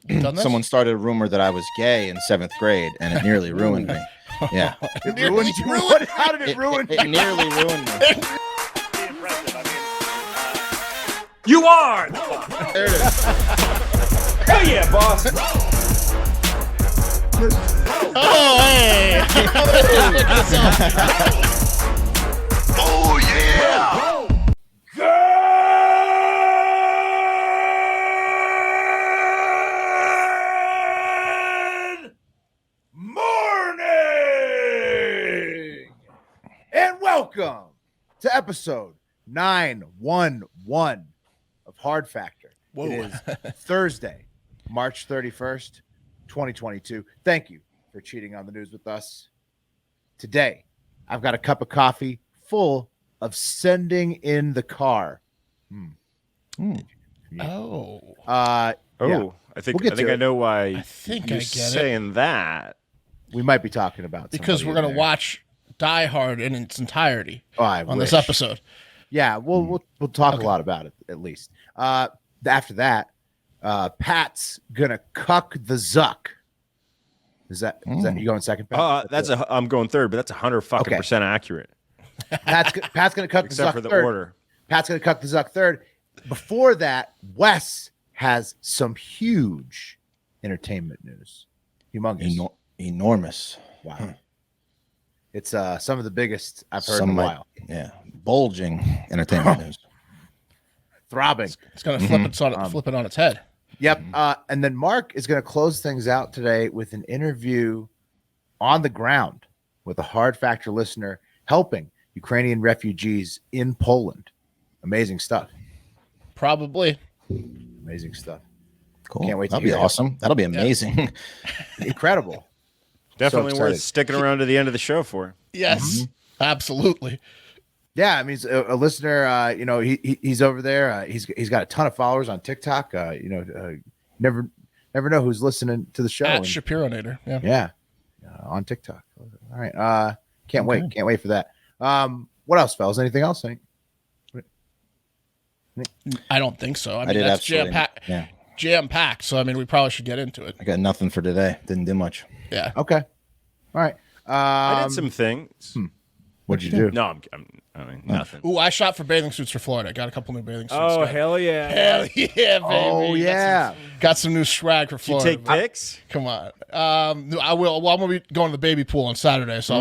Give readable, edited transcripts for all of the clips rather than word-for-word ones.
Done this? Someone started a rumor that I was gay in 7th grade, and it nearly ruined me. Yeah. It ruined you. How did it ruin you? It nearly ruined me. You are! There it is. Hell yeah, boss! Oh, hey! Oh yeah! Good morning! And welcome to episode 911 of Hard Factor. Whoa. It is Thursday, March 31st, 2022. Thank you for cheating on the news with us. Today, I've got a cup of coffee full of sending in the car. Oh. Yeah, I think We'll get to I it. know why I think you're I get it. saying that. we might be talking about Because we're somebody going to watch Die Hard in its entirety in there. I on this wish. episode. Yeah, we'll talk Okay. a lot about it at least. After that, Pat's gonna cuck the Zuck. Is that you going second? Pat? I'm going third, but that's 100% accurate, Pat's gonna cuck the except Zuck for the third. order. Pat's gonna cuck the Zuck third. Before that, Wes has some huge entertainment news. Humongous. Enormous. Wow. It's some of the biggest I've heard Some in a might- while. Yeah. Bulging entertainment news. Throbbing. It's going to flip it on its head. Yep. And then Mark is going to close things out today with an interview on the ground with a Hard Factor listener helping Ukrainian refugees in Poland. Amazing stuff. Probably. Amazing stuff. Cool. Can't wait to That'll be hear that. awesome. That'll be amazing. Incredible. Definitely So worth excited. sticking around to the end of the show for. Yes. Absolutely. Yeah, I mean, he's a listener. He's over there. He's got a ton of followers on TikTok. Never know who's listening to the show. At And- Shapironator. Yeah. yeah, on TikTok. All right. Can't wait for that. What else, fellas? Anything else? I don't think so. I I mean, did that's absolutely. Yeah. jam-packed. So, I mean, we probably should get into it. I got nothing for today. Didn't do much. Yeah. Okay. All right. I did some things. What'd you do? No, I mean, nothing. Ooh, I shot for bathing suits for Florida. Got a couple new bathing suits. Oh, Got- hell yeah. Hell yeah, baby. Oh yeah. Got some new swag for Did you Florida. take pics? Come on. I will. Well, I'm going to be going to the baby pool on Saturday, so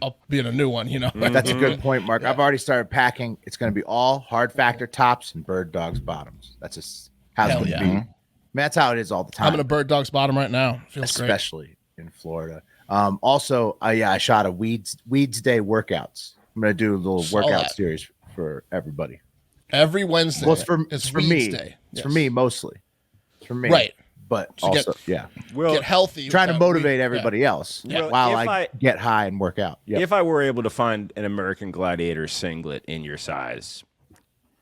I'll be in a new one, you know. That's a good point, Mark. I've already started packing. It's going to be all Hard Factor tops and Bird Dogs bottoms. That's just how it's Hell going to yeah. be. Man, that's how it is all the time. I'm in a Bird Dog's bottom right now. Feels great. especially in Florida. Also, I shot a Weeds Day workouts. I'm going to do a little Saw workout that. series for everybody. Every Wednesday. Well, it's for Weeds me. Day. It's Yes. for me mostly. It's for me. Right. But So also, get- yeah. Well, Get healthy. Trying to with that motivate weed- everybody else Well, while if I I- get high and work out. Yep. if I were able to find an American Gladiator singlet in your size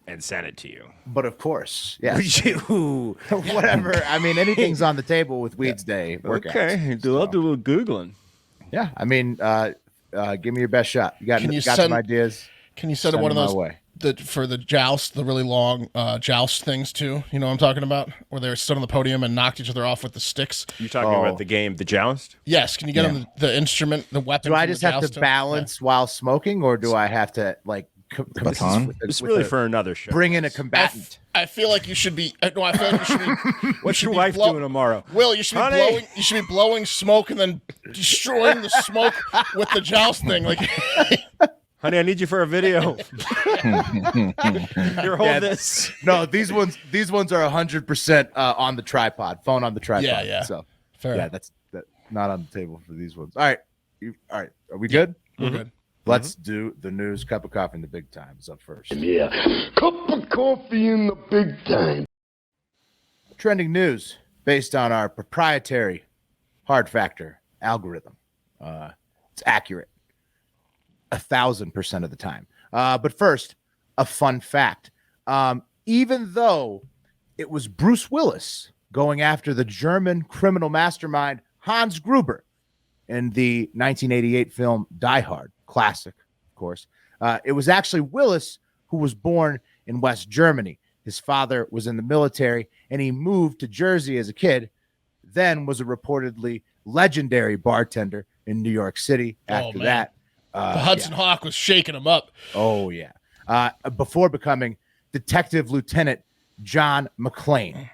and send it to you, But of course, yeah. would you? Whatever. I mean, anything's on the table with Weeds Day workouts. Okay, I'll do a little Googling. Yeah. I mean, give me your best shot. You got Can you some send- ideas? Can you set up Send one of them my those way. for the joust, the really long joust things too? You know what I'm talking about? Where they stood on the podium and knocked each other off with the sticks. You talking Oh. about the game, the Joust? Yes. Can you get them the instrument, the weapon? Do I from the just have to jousting? balance while smoking, or do I have to like baton? It's really for another show. bring in a Yeah. combatant? I feel like you should be. No, I feel like you should be. What's your be wife blow- doing tomorrow? Will, you should be Honey. blowing. You should be blowing smoke and then destroying the smoke with the joust thing. Like, Honey, I need you for a video. Here, hold Yeah. this. No, these ones are 100% on the tripod, phone on the tripod. Yeah, yeah. So fair. yeah, that's not on the table for these ones. All right, all right. Are we good? We're good. Let's do the news. Cup of coffee in the big times up first. Yeah, cup of coffee in the big time. Trending news based on our proprietary Hard Factor algorithm. It's accurate 1,000% of the time. But first, a fun fact. Even though it was Bruce Willis going after the German criminal mastermind Hans Gruber in the 1988 film Die Hard, classic, of course, it was actually Willis who was born in West Germany. His father was in the military, and he moved to Jersey as a kid then was a reportedly legendary bartender in New York City. After man. that, The Hudson Hawk was shaking him up. oh yeah, before becoming Detective Lieutenant John McClane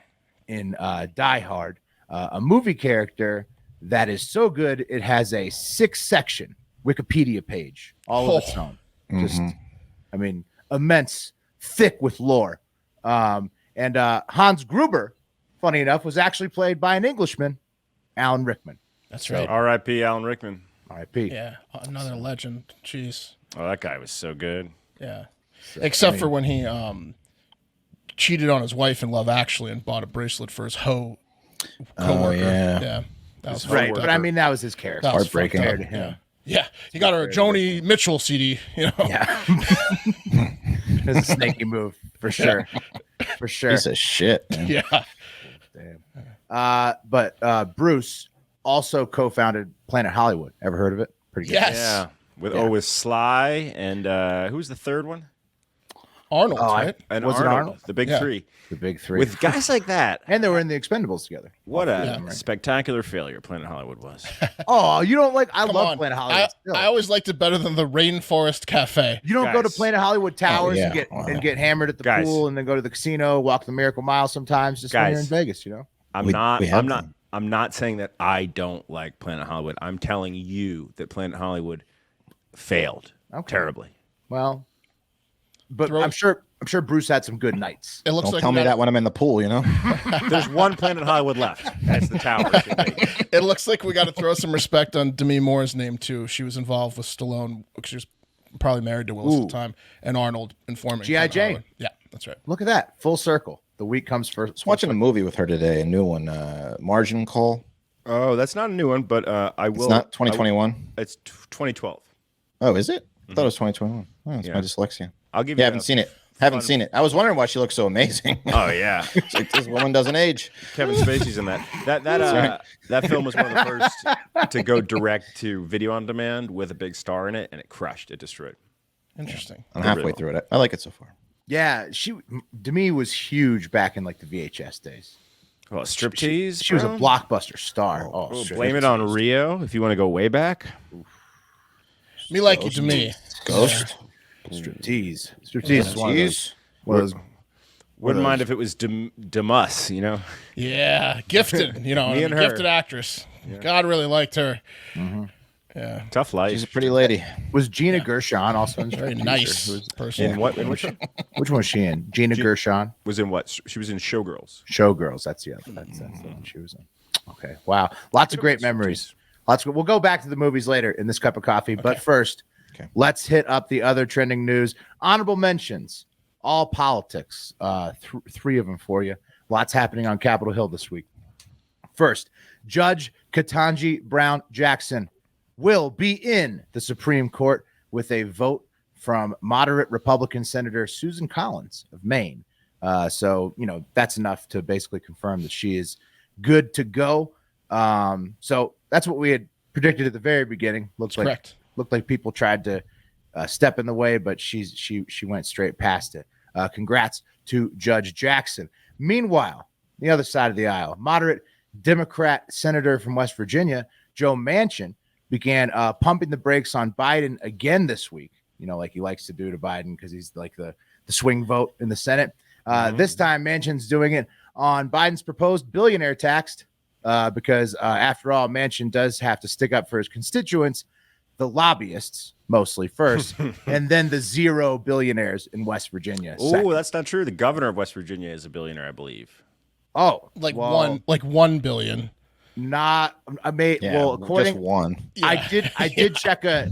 in Die Hard, a movie character that is so good it has a 6-section Wikipedia page all of its own. Just, I mean, immense, thick with lore. And Hans Gruber, funny enough, was actually played by an Englishman, Alan Rickman. That's right. R.I.P. Alan Rickman. R.I.P. Yeah, another legend. Jeez. Oh, that guy was so good. Yeah. Except for when he cheated on his wife in Love Actually and bought a bracelet for his hoe coworker. yeah. That was Right, fucked but up. I mean, that was his character. That was heartbreaking. fucked up. Compared to him. Yeah, he got her a Joni Mitchell CD. You know. Yeah. It's a snaky move, for sure. For sure. Piece of shit. Man. Yeah. Damn. But Bruce also co-founded Planet Hollywood. Ever heard of it? Pretty good. Yes. Yeah. With Sly and who's the third one? Arnold, right? And Was it Arnold, Arnold? the big Yeah. three. The big three. With guys like that, and they were in the Expendables together. what a Yeah. spectacular failure Planet Hollywood was. Oh, you don't like? I Come love on. Planet Hollywood. still. I always liked it better than the Rainforest Cafe. You don't go to Guys. Planet Hollywood Towers yeah. and get hammered at the Guys. pool, and then go to the casino, walk the Miracle Mile sometimes, just when you're in Guys. Vegas. You know. I'm We not have them. I'm not saying that I don't like Planet Hollywood. I'm telling you that Planet Hollywood failed terribly. Well, but Throw- I'm sure Bruce had some good nights. It looks Don't like tell we me got- that when I'm in the pool, you know? There's one Planet Hollywood left. That's the tower. It looks like we got to throw some respect on Demi Moore's name too. She was involved with Stallone. She was probably married to Willis at the time, and Arnold informing G.I. Planet Jane. Hollywood. Yeah, that's right. Look at that, full circle. The week comes first. I was watching a movie with her today, a new one, Margin Call. Oh, that's not a new one, but I will. It's not 2021. It's 2012. Oh, is it? I thought it was 2021. Oh, it's my dyslexia. I'll give Yeah, you. haven't seen it. Haven't seen it. I was wondering why she looks so amazing. Oh yeah, It's like, this woman doesn't age. Kevin Spacey's in that. That film was one of the first to go direct to video on demand with a big star in it, and it crushed. It destroyed. Interesting. I'm halfway through it. I like it so far. Yeah, Demi was huge back in like the VHS days. Well, striptease. She was a bro? blockbuster star. Oh, Well, shit. blame it on Rio if you want to go way back. Me like you to me. Ghost. Striptease. Striptease is one of those. Wouldn't mind if it was Demus, you know. Yeah, gifted. You know, Me a and her. gifted actress. God really liked her. Yeah, Tough life. She's a pretty lady. Was Gina Gershon also in very Striptease, nice or who was- person. In what? In which Which one was she in? Gina Gershon. was in what? She was in Showgirls. Showgirls. That's the other. That's the one she was in. Okay. Wow. Lots of great memories. We'll go back to the movies later in this cup of coffee. But first, let's hit up the other trending news. Honorable mentions. All politics. Three of them for you. Lots happening on Capitol Hill this week. First, Judge Ketanji Brown Jackson will be in the Supreme Court with a vote from moderate Republican Senator Susan Collins of Maine. So, that's enough to basically confirm that she is good to go. So that's what we had predicted at the very beginning. Looked like people tried to step in the way, but she went straight past it. Congrats to Judge Jackson. Meanwhile, the other side of the aisle, moderate Democrat Senator from West Virginia, Joe Manchin, began pumping the brakes on Biden again this week, like he likes to do to Biden because he's like the swing vote in the Senate. This time, Manchin's doing it on Biden's proposed billionaire tax because, after all, Manchin does have to stick up for his constituents, the lobbyists, mostly first, and then the 0 billionaires in West Virginia. Oh, second. that's not true. The governor of West Virginia is a billionaire, I believe. Oh, like well, 1 billion. Not I made Yeah, well according just one. I did check a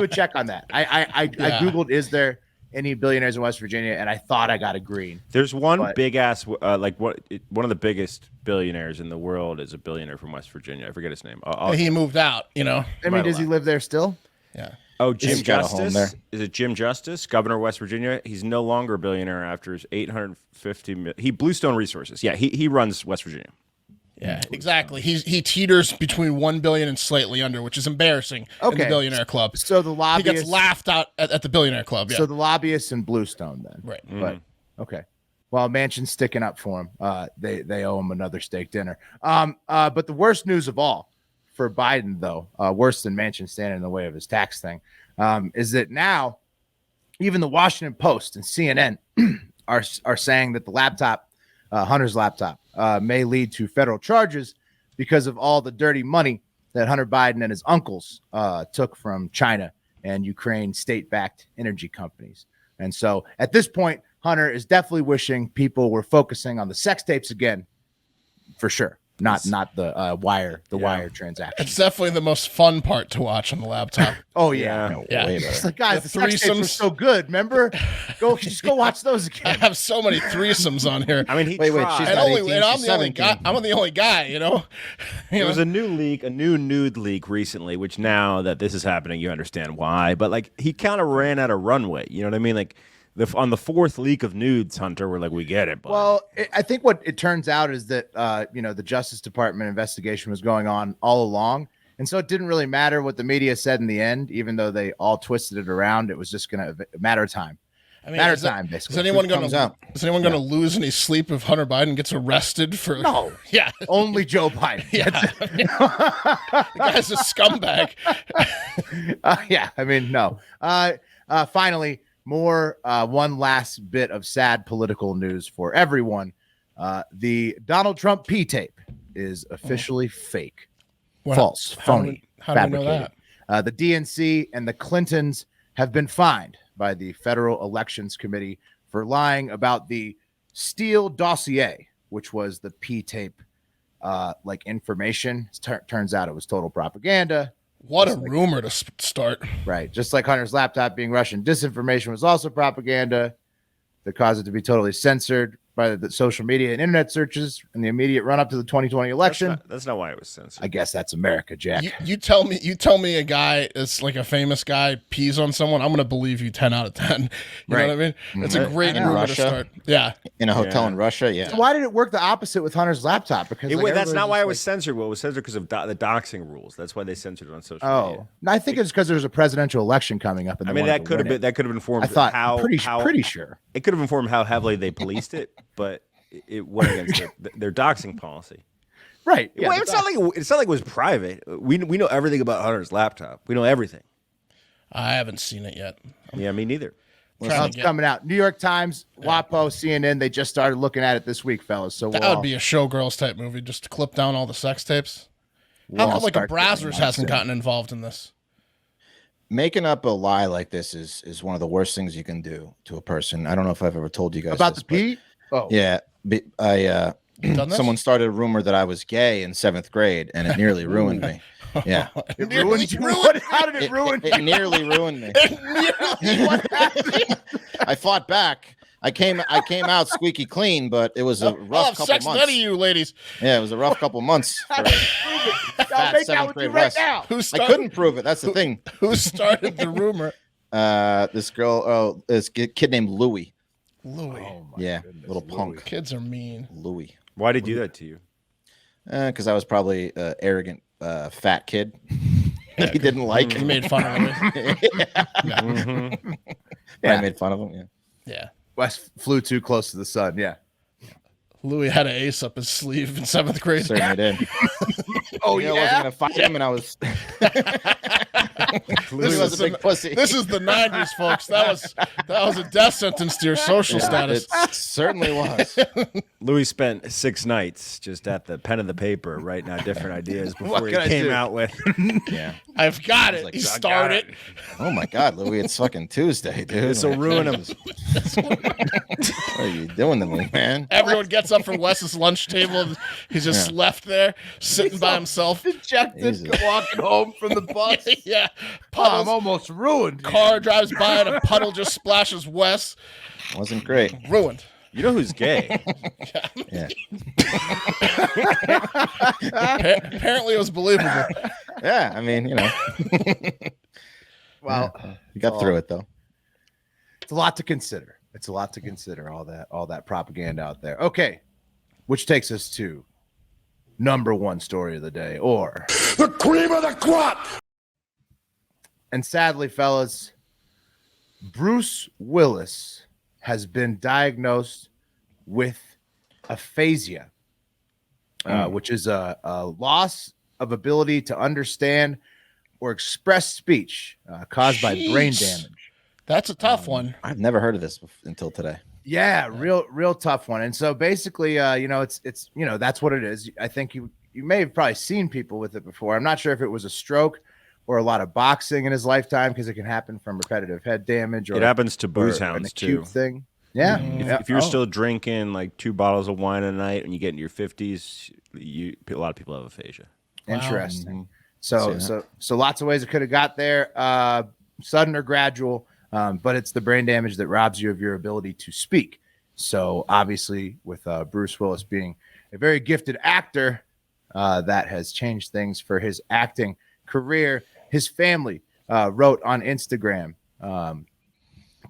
check on that. I googled is there any billionaires in West Virginia, and I thought I got a green. There's one But- big ass one of the biggest billionaires in the world is a billionaire from West Virginia. I forget his name. He moved out. I mean, Right does he along. live there still? Yeah. Oh, Jim He's got a home Justice. there. Is it Jim Justice, governor of West Virginia? He's no longer a billionaire after his 850 million. Bluestone Resources. Yeah, he runs West Virginia. Yeah, exactly. He teeters between 1 billion and slightly under, which is embarrassing in the Okay. billionaire club. So the He lobbyists gets laughed out at the billionaire club. Yeah. So the lobbyists in Bluestone then. right. But okay. Well, Manchin's sticking up for him. They owe him another steak dinner. But the worst news of all for Biden, though, worse than Manchin standing in the way of his tax thing, is that now even the Washington Post and CNN are saying that the laptop, Hunter's laptop, may lead to federal charges because of all the dirty money that Hunter Biden and his uncles took from China and Ukraine state-backed energy companies. And so at this point, Hunter is definitely wishing people were focusing on the sex tapes again, for sure. Not the wire transaction. It's definitely the most fun part to watch on the laptop. Oh yeah, No, Yeah. way It's better. like, guys, The the sex tapes were threesomes. so good. Remember, just go watch those I again. have so many threesomes on here. I mean, he Wait, tried. she's and not only 18, and I'm she's the only 17. guy. I'm the only guy. You know. There was a new nude leak recently, which now that this is happening, you understand why. But like, he kind of ran out of runway. You know what I mean? Like, on the fourth leak of nudes, Hunter, we're like, we get it. But Well, I think what it turns out is that the Justice Department investigation was going on all along, and so it didn't really matter what the media said in the end, even though they all twisted it around. It was just going to matter of time. I mean, Matter is of time, Is basically. anyone Truth comes going out. to? Is anyone going to lose any sleep if Hunter Biden gets arrested for? No. Yeah. Only Joe Biden. Yeah. The guy's a scumbag. I mean, no. Finally, one last bit of sad political news for everyone. The Donald Trump P tape is officially fake, What- false, how do phony, we- how do we know fabricated. that? The DNC and the Clintons have been fined by the Federal Elections Committee for lying about the Steele dossier, which was the P tape information. Turns out it was total propaganda. What a rumor to start. Right. Just like Hunter's laptop being Russian disinformation was also propaganda that caused it to be totally censored by the social media and internet searches in the immediate run up to the 2020 election. that's not why it was censored. I guess that's America, Jack. You tell me a guy is like a famous guy pees on someone, I'm going to believe you 10 out of 10. You know what I mean? It's a great In rumor Russia? to start. Yeah. In a hotel Yeah. in Russia, yeah. So why did it work the opposite with Hunter's laptop? Because Wait, that's not why it was was censored. Well, it was censored because of the doxing rules. That's why they censored it on social Oh, media. no, I think it's because there's a presidential election coming up. And I they mean, wanted to win it. that could have informed I thought how pretty sure. it could have informed how heavily they policed it, but it went against their doxing policy. Right. Yeah, Well, it's not like it was private. We know everything about Hunter's laptop. We know everything. I haven't seen it yet. Yeah, me neither. Trying it's to get, coming out. New York Times, WaPo, CNN. They just started looking at it this week, fellas. So that would be a showgirls type movie, just to clip down all the sex tapes. How come like a Brazzers hasn't gotten involved in this? Making up a lie like this is one of the worst things you can do to a person. I don't know if I've ever told you guys about this, the P. Oh, Yeah, I Done this? someone started a rumor that I was gay in 7th grade, and it nearly ruined me. Yeah, it ruined you. How did it ruin you? it nearly ruined me. I fought back. I came out squeaky clean, but it was a I'll rough have couple sex months. none of you ladies. Yeah, it was a rough couple months. I'll Fat make 7th out with you grade right West. now. Who I started, couldn't prove it. That's the thing. Who started the rumor? This girl, this kid named Louie. Louis. Yeah, little punk. Kids are mean. Louie. Why did he do that to you? Because I was probably an arrogant, fat kid. He didn't like. You made fun of Louis. Yeah, I made fun of him. Yeah. Yeah. West flew too close to the sun. Yeah. Louis had an ace up his sleeve in 7th grade. Certainly did. Oh I wasn't gonna fight him, and I was. Louis was a big pussy. This is the 90s, folks. That was a death sentence to your social status. It certainly was. Louis spent 6 nights just at the pen and the paper writing out different ideas before he can I came do? out with. Yeah. I've got it. like, He I got started. Oh my God, Louis! It's fucking Tuesday, dude. This will ruin him. What are you doing to me, man? Everyone gets up from Wes's lunch table. He's just left there, sitting by himself. Dejected, Jesus. walking home from the bus. Yeah. Oh, I'm Puddles. almost ruined. Car drives by and a puddle just splashes Wes. Wasn't great. Ruined. You know who's gay? Yeah. Apparently, it was believable. Yeah. I mean, Well, you got through it though. it's a lot to consider. It's a lot to consider. All that propaganda out there. Okay, which takes us to number one story of the day, or The cream of the crop! and sadly, fellas, Bruce Willis has been diagnosed with aphasia, which is a loss of ability to understand or express speech caused by brain damage. That's a tough one. I've never heard of this until today. Yeah, real tough one. And so basically, it's that's what it is. I think you may have probably seen people with it before. I'm not sure if it was a stroke or a lot of boxing in his lifetime, because it can happen from repetitive head damage. Or it happens to booze an hounds acute too. Thing. Yeah. If you're still drinking like 2 bottles of wine a night when you get into your 50s, a lot of people have aphasia. Interesting. So lots of ways it could have got there, sudden or gradual, but it's the brain damage that robs you of your ability to speak. So obviously, with Bruce Willis being a very gifted actor, that has changed things for his acting career. His family wrote on Instagram,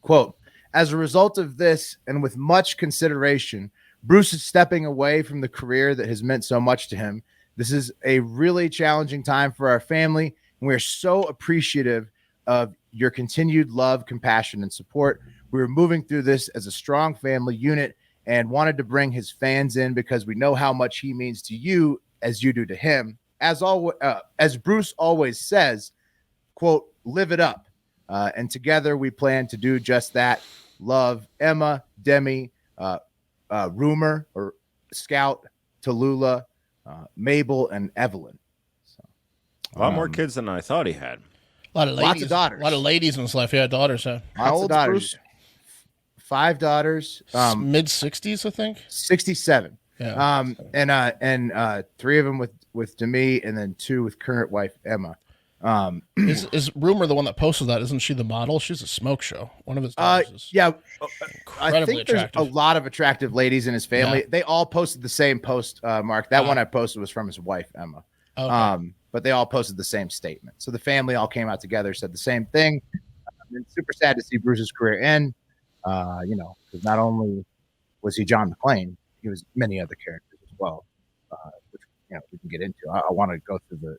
quote, "As a result of this, and with much consideration, Bruce is stepping away from the career that has meant so much to him. This is a really challenging time for our family, and we are so appreciative of your continued love, compassion, and support. We were moving through this as a strong family unit and wanted to bring his fans in because we know how much he means to you as you do to him. As Bruce always says, quote, live it up. And together we plan to do just that. Love, Emma, Demi, Rumor, or Scout, Tallulah, Mabel, and Evelyn." So, A lot more kids than I thought he had. A lot of ladies. Lots of daughters. A lot of ladies in his life. Yeah, daughters. Yeah. How lots old of is daughters. Bruce? 5 daughters. Mid 60s, I think. 67. Yeah. And 3 of them with Demi, and then 2 with current wife Emma. Is Rumor the one that posted that? Isn't she the model? She's a smoke show. One of his daughters is Yeah, I incredibly think there's attractive. a lot of attractive ladies in his family. Yeah. They all posted the same post, Mark. That one I posted was from his wife Emma. Okay. But they all posted the same statement. So the family all came out together, said the same thing. It's super sad to see Bruce's career end. Because not only was he John McClane, he was many other characters as well, which we can get into. I want to go through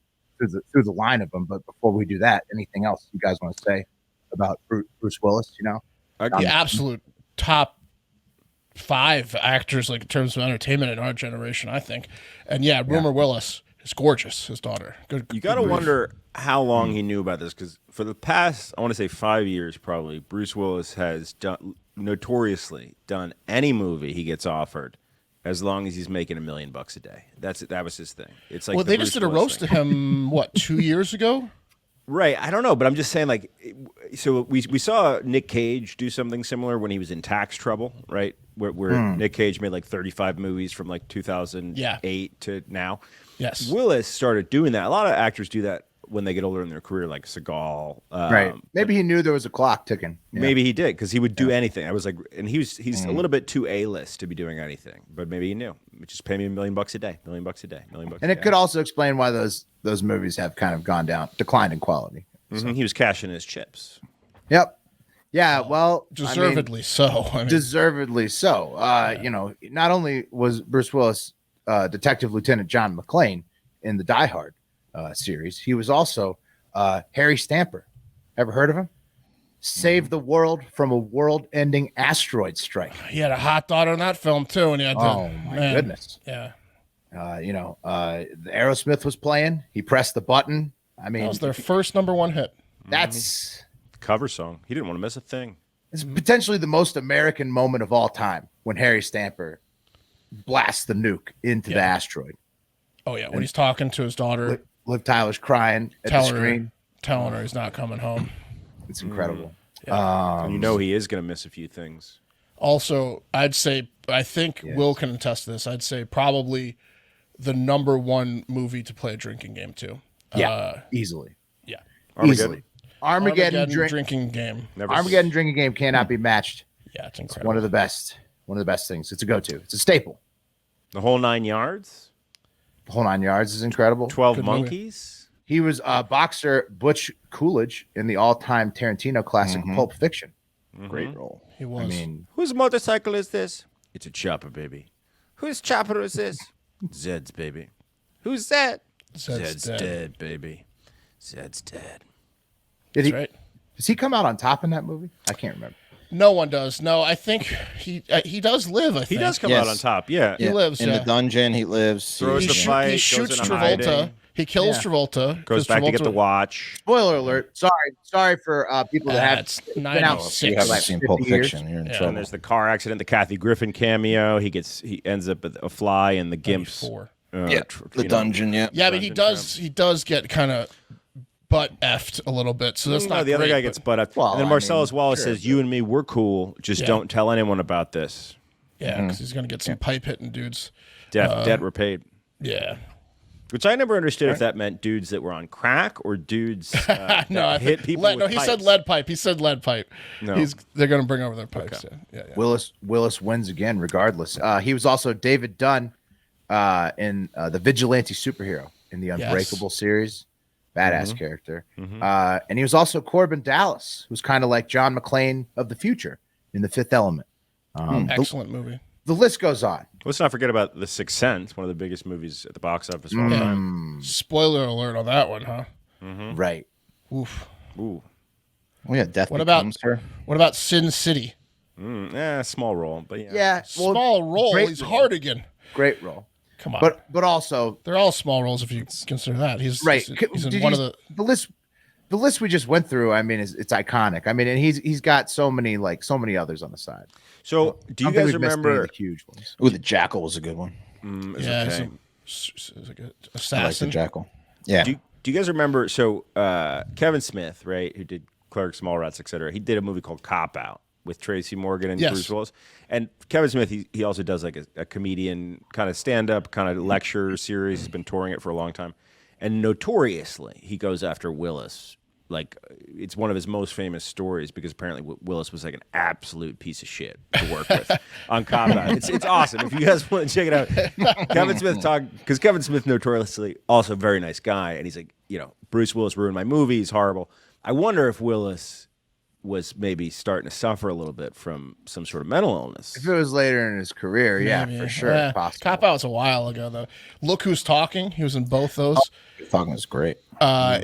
the line of them, but before we do that, anything else you guys want to say about Bruce Willis? The absolute top 5 actors, like in terms of entertainment in our generation, I think. And yeah, Rumor Willis is gorgeous. His daughter. Good. You got to wonder how long he knew about this, because for the past, I want to say 5 years probably, Bruce Willis has notoriously done any movie he gets offered as long as he's making $1 million a day. That was his thing. It's like, well, they just did a roast of him, 2 years ago? Right. I don't know, but I'm just saying, like, so we saw Nick Cage do something similar when he was in Tax Trouble, right? Where Nick Cage made like 35 movies from like 2008 to now. Yes. Willis started doing that. A lot of actors do that when they get older in their career, like Seagal. Right. Maybe he knew there was a clock ticking. Yeah. Maybe he did, because he would do anything. I was like, and he's a little bit too A-list to be doing anything, but maybe he knew. Just pay me $1 million a day, $1 million a day, $1 million. And it could also explain why those movies have kind of declined in quality. So. He was cashing his chips. Yep. Yeah. Well, deservedly so. Deservedly so. Not only was Bruce Willis Detective Lieutenant John McClane in the Die Hard series, he was also Harry Stamper. Ever heard of him? Saved the world from a world-ending asteroid strike. He had a hot daughter in that film too, and he had to, oh my goodness. Yeah. The Aerosmith was playing. He pressed the button. I mean, that was their first #1 hit. That's cover song. He didn't want to miss a thing. It's potentially the most American moment of all time when Harry Stamper blasts the nuke into the asteroid. Oh yeah, when he's talking to his daughter, Liv Tyler's crying at the screen, telling her he's not coming home. It's incredible. And he is going to miss a few things. Also, I think Will can attest to this. I'd say probably the #1 movie to play a drinking game too. Yeah, easily. Yeah, easily. Armageddon drinking game. Armageddon drinking game cannot be matched. Yeah, it's incredible. It's one of the best things. It's a go-to. It's a staple. The whole 9 yards. The whole 9 yards is incredible. 12 Good Monkeys. He was boxer Butch Coolidge in the all-time Tarantino classic Pulp Fiction. Great role. He was. I mean, whose motorcycle is this? It's a chopper, baby. Whose chopper is this? Zed's, baby. Who's Zed? Zed's dead, baby. Zed's dead. Did That's right. Does he come out on top in that movie? I can't remember. No one does. No, I think he does live. I think He does come Yes. out on top. Yeah. He lives, in yeah. the dungeon. He lives. Throws He, the fight, he goes shoots into Travolta. hiding. He kills Yeah. Travolta. Goes 'cause back to get Travolta- the watch. Spoiler alert. Sorry for people that have it's been out. You 96. haven't like seen 50 Pulp years. Fiction. You're in Yeah. trouble. And there's the car accident, the Kathy Griffin cameo. He ends up with a fly in the Gimp's 94. the dungeon. Yeah. Yeah, but he does get kind of butt effed a little bit. So that's No, not the other great, guy but- gets butt up. Well, And then I Marcellus mean, Wallace sure, says, "You and me, we're cool. Just Yeah. don't tell anyone about this." Yeah, because he's gonna get some pipe hitting dudes. Debt repaid. Yeah. Which I never understood if that meant dudes that were on crack or dudes that No, I hit think people lead, with no, he said pipes. lead pipe. He said lead pipe. No. They're gonna bring over their pipes. Yeah. Willis wins again, regardless. He was also David Dunn in the vigilante superhero in the Unbreakable series. Badass character. And he was also Corbin Dallas, who's kind of like John McClane of the future in The Fifth Element. Excellent movie. The list goes on. Let's not forget about The Sixth Sense, one of the biggest movies at the box office of all time. Spoiler alert on that one, huh? Right. Oof. Ooh. Oh yeah. Death What about- Becomes Her. What about Sin City? Small role, but yeah. Yeah. Well, Small role. great He's role. Hardigan. Great role. Come on. But also they're all small roles if you consider that. He's right. He's in Did one you- of the. the list we just went through. I mean, it's iconic. I mean, and he's got so many others on the side. So, do you I don't think guys we've missed any of remember? the huge ones? Ooh, the Jackal was a good one. It's Yeah, okay. he's like an I like the assassin. Jackal. Yeah. Do you guys remember? So, Kevin Smith, right, who did Clerks, Mallrats, etc. He did a movie called Cop Out with Tracy Morgan and Yes. Bruce Willis. And Kevin Smith, he also does like a comedian kind of stand-up, kind of lecture series. He's been touring it for a long time. And notoriously, he goes after Willis. Like, it's one of his most famous stories because apparently Willis was like an absolute piece of shit to work with on Cop Out. It's awesome. If you guys want to check it out, Kevin Smith because Kevin Smith notoriously also a very nice guy. And he's like, Bruce Willis ruined my movie. He's horrible. I wonder if Willis was maybe starting to suffer a little bit from some sort of mental illness. If it was later in his career, yeah, Maybe. for sure, Yeah. possible. Cop Out was a while ago though. Look Who's Talking. He was in both those. Talking is great.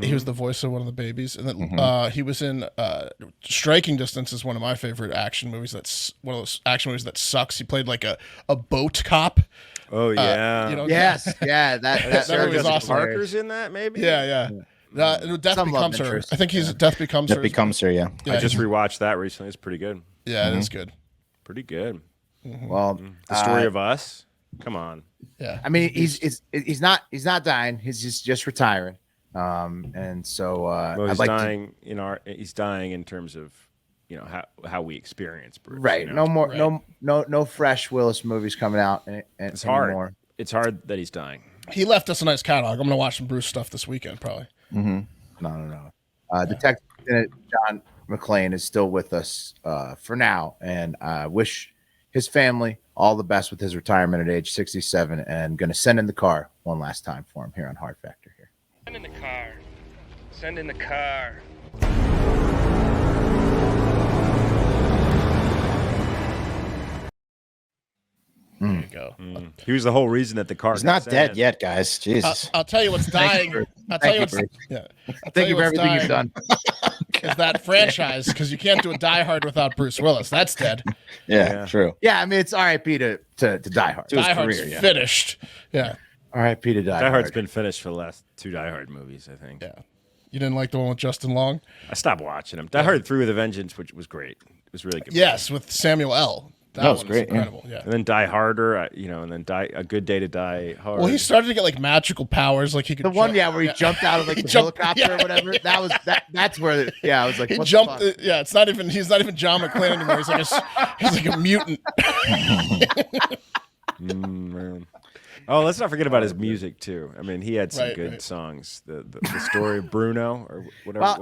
He was the voice of one of the babies, and then he was in Striking Distance. Is one of my favorite action movies. That's one of those action movies that sucks. He played like a boat cop. Oh, yeah. Yes, yeah, that That movie was Jessica awesome. Parker's in that, maybe? Yeah. Death Some love Becomes Her. interest. I think he's Death Becomes That Her. becomes her. Yeah. Yeah, I just rewatched that recently. It's pretty good. yeah, it is good. Pretty good. Well, The Story of Us. Come on. Yeah, I mean, he's not dying. He's just retiring. And so Well, I'd he's like dying he's dying in terms of how we experience Bruce. to, right. No more, no fresh Willis movies coming out. It's hard. Anymore. It's hard that he's dying. he left us a nice catalog. I'm gonna watch some Bruce stuff this weekend probably. No. Detective Lieutenant John McClane is still with us for now, and I wish his family all the best with his retirement at age 67, and going to send in the car one last time for him here on Hard Factor. Here. Send in the car. Send in the car. There you go. He was the whole reason that the car He's got not sent dead in. yet, guys. Jesus. I'll tell you what's dying. I'll tell Thank you you, what's Bruce. yeah. I'll tell Thank you for what's everything you've dying done. Is that franchise because you can't do a Die Hard without Bruce Willis. That's dead. Yeah, true. Yeah, I mean, it's R.I.P. to Die Hard. To his Die Hard's career, yeah. finished. Yeah. R.I.P. to Die Die Hard's Hard. been finished for the last 2 Die Hard movies, I think. Yeah. You didn't like the one with Justin Long? I stopped watching them. Die Hard 3 with a Vengeance, which was great. It was really good. Yes, with Samuel L. That was one great, was incredible. Yeah. And then Die Harder, and then A Good Day to Die Hard. Well, he started to get like magical powers, like he could. The one, jump- where he jumped out of like He the jumped- helicopter or yeah. whatever. That's where. I was like, He what the jumped. fuck? Yeah, it's not even. He's not even John McClane anymore. He's like a mutant. Man. Oh, let's not forget about his music too. I mean, he had some Right, good right. songs. The story of Bruno or whatever. Well, what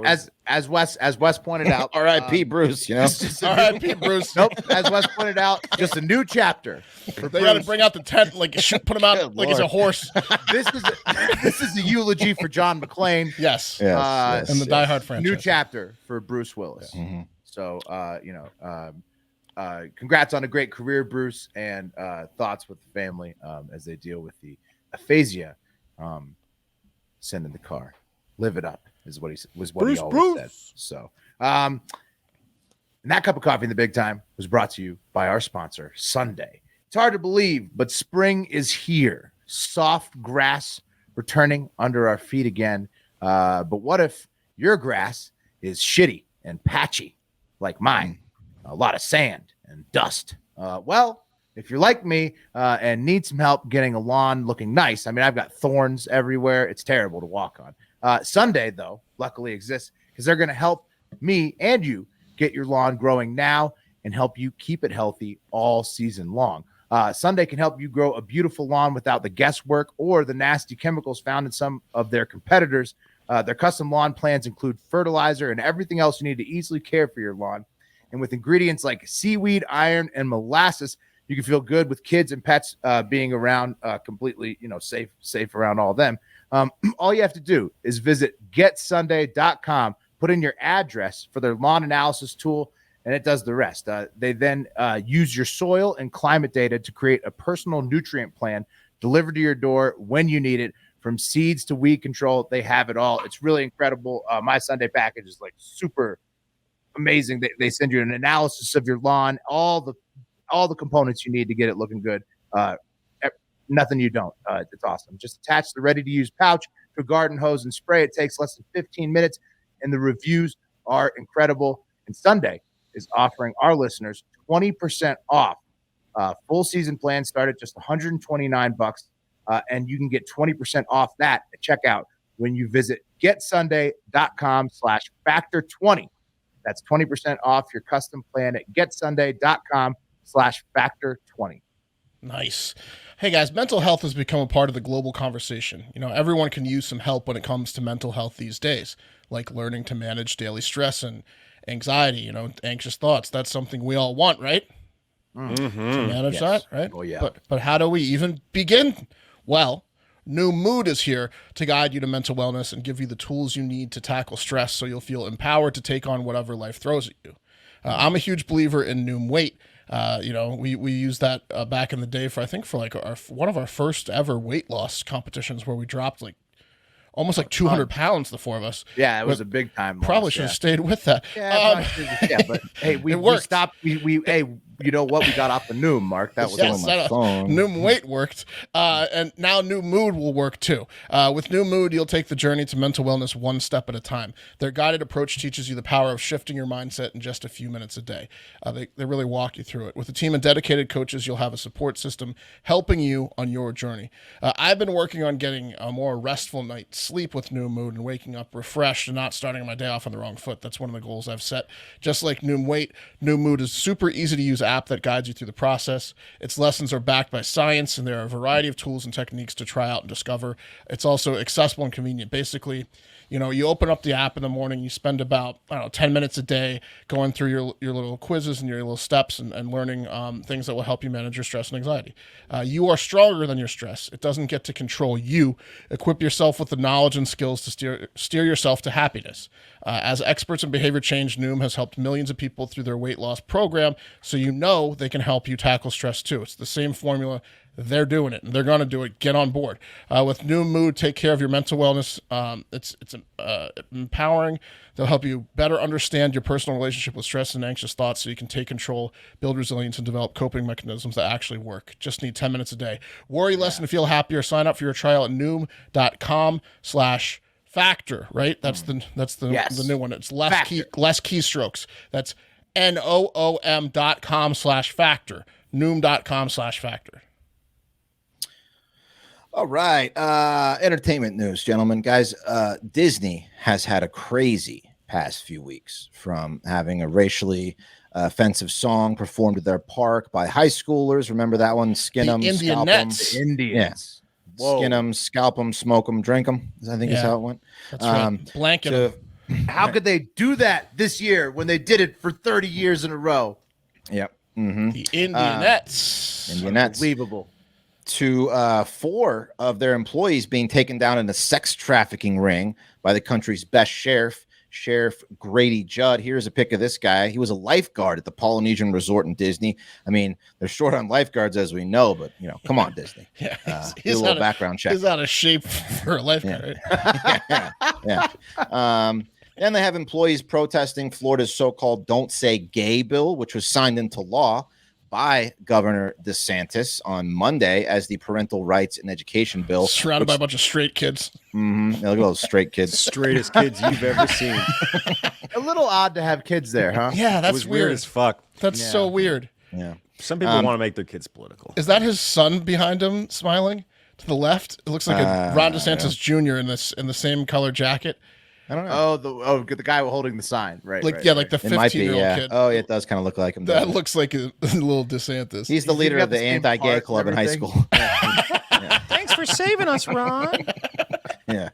was as Wes pointed out, R.I.P. Bruce. You know. R.I.P. Bruce. Nope. As Wes pointed out, just a new chapter. For They got to Bruce. bring out the tent, like put him out Good like he's a Lord. horse. This is a eulogy for John McClane. Yes. Yes, Uh, yes, And the yes. Die Hard franchise. New chapter for Bruce Willis. So, congrats on a great career, Bruce, and thoughts with the family as they deal with the aphasia. Send in the car, live it up is what he was. What Bruce, he always Bruce. said. So, And that cup of coffee in the big time was brought to you by our sponsor, Sunday. It's hard to believe, but spring is here. Soft grass returning under our feet again. But what if your grass is shitty and patchy like mine? A lot of sand and dust. Well, if you're like me and need some help getting a lawn looking nice, I mean, I've got thorns everywhere. It's terrible to walk on. Sunday, though, luckily exists because they're going to help me and you get your lawn growing now and help you keep it healthy all season long. Sunday can help you grow a beautiful lawn without the guesswork or the nasty chemicals found in some of their competitors. Their custom lawn plans include fertilizer and everything else you need to easily care for your lawn. And with ingredients like seaweed, iron, and molasses, you can feel good with kids and pets being around completely, safe around all of them. All you have to do is visit getsunday.com, put in your address for their lawn analysis tool, and it does the rest. They then use your soil and climate data to create a personal nutrient plan delivered to your door when you need it. From seeds to weed control, they have it all. It's really incredible. My Sunday package is like super amazing. They send you an analysis of your lawn, all the components you need to get it looking good. Nothing you don't. It's awesome. Just attach the ready-to-use pouch to a garden hose and spray. It takes less than 15 minutes, and the reviews are incredible. And Sunday is offering our listeners 20% off. Full season plan start at just $129, and you can get 20% off that at checkout when you visit getsunday.com/factor20. That's 20% off your custom plan at getsunday.com/factor20. Nice. Hey guys, mental health has become a part of the global conversation. Everyone can use some help when it comes to mental health these days, like learning to manage daily stress and anxiety, anxious thoughts. That's something we all want, right? Mm-hmm. To manage that, right? Oh, yeah. But how do we even begin? Well, New Mood is here to guide you to mental wellness and give you the tools you need to tackle stress so you'll feel empowered to take on whatever life throws at you. I'm a huge believer in Noom Weight. We used that back in the day for one of our first ever weight loss competitions where we dropped almost 200 pounds, the four of us. Yeah, it was a big time. Probably should have stayed with that. But hey, we stopped. You know what? We got off the Noom, Mark. That was on my phone. Noom Weight worked, and now New Mood will work too. With New Mood, you'll take the journey to mental wellness one step at a time. Their guided approach teaches you the power of shifting your mindset in just a few minutes a day. They really walk you through it. With a team of dedicated coaches, you'll have a support system helping you on your journey. I've been working on getting a more restful night's sleep with New Mood and waking up refreshed and not starting my day off on the wrong foot. That's one of the goals I've set. Just like Noom Weight, New Mood is super easy to use app that guides you through the process. Its lessons are backed by science, and there are a variety of tools and techniques to try out and discover. It's also accessible and convenient. Basically, you open up the app in the morning, you spend about 10 minutes a day going through your little quizzes and your little steps and learning things that will help you manage your stress and anxiety. You are stronger than your stress. It doesn't get to control you. Equip yourself with the knowledge and skills to steer yourself to happiness. As experts in behavior change, Noom has helped millions of people through their weight loss program, so they can help you tackle stress too. It's the same formula. They're doing it, and they're going to do it. Get on board. With New Mood, take care of your mental wellness. It's empowering. They'll help you better understand your personal relationship with stress and anxious thoughts so you can take control, build resilience, and develop coping mechanisms that actually work. Just need 10 minutes a day. Worry less and feel happier. Sign up for your trial at noom.com/factor, right? That's the new one. It's less keystrokes. That's noom.com/factor. Noom.com/factor. All right. Entertainment news, gentlemen. Guys, Disney has had a crazy past few weeks, from having a racially offensive song performed at their park by high schoolers. Remember that one? Skin them, scalp them. The Indians. Yeah. Skin them, scalp them, smoke them, drink them, I think is how it went. That's right. Blanket them. How could they do that this year when they did it for 30 years in a row? Yep. Mm-hmm. The Indianettes. Unbelievable. To 4 of their employees being taken down in a sex trafficking ring by the country's best sheriff, Sheriff Grady Judd. Here's a pic of this guy. He was a lifeguard at the Polynesian Resort in Disney. I mean, they're short on lifeguards, as we know, but, come on, Disney. Yeah, he's a little background check. He's out of shape for a lifeguard. Yeah. And they have employees protesting Florida's so-called Don't Say Gay bill, which was signed into law by Governor DeSantis on Monday as the parental rights and education bill. Surrounded by a bunch of straight kids. Look at those straight kids. Straightest kids you've ever seen. A little odd to have kids there, huh? Yeah, It that's was weird weird. as fuck. That's so weird. Yeah. Some people want to make their kids political. Is that his son behind him smiling to the left? It looks like a Ron DeSantis Jr. in the same color jacket. I don't know. The guy holding the sign, right? Like right, like the It might be, 15-year-old yeah. kid. Oh, it does kind of look like him. That doesn't it? looks like a little DeSantis. He's the leader got of the the same anti-gay part club in and high everything. school. Thanks for saving us, Ron. Yeah.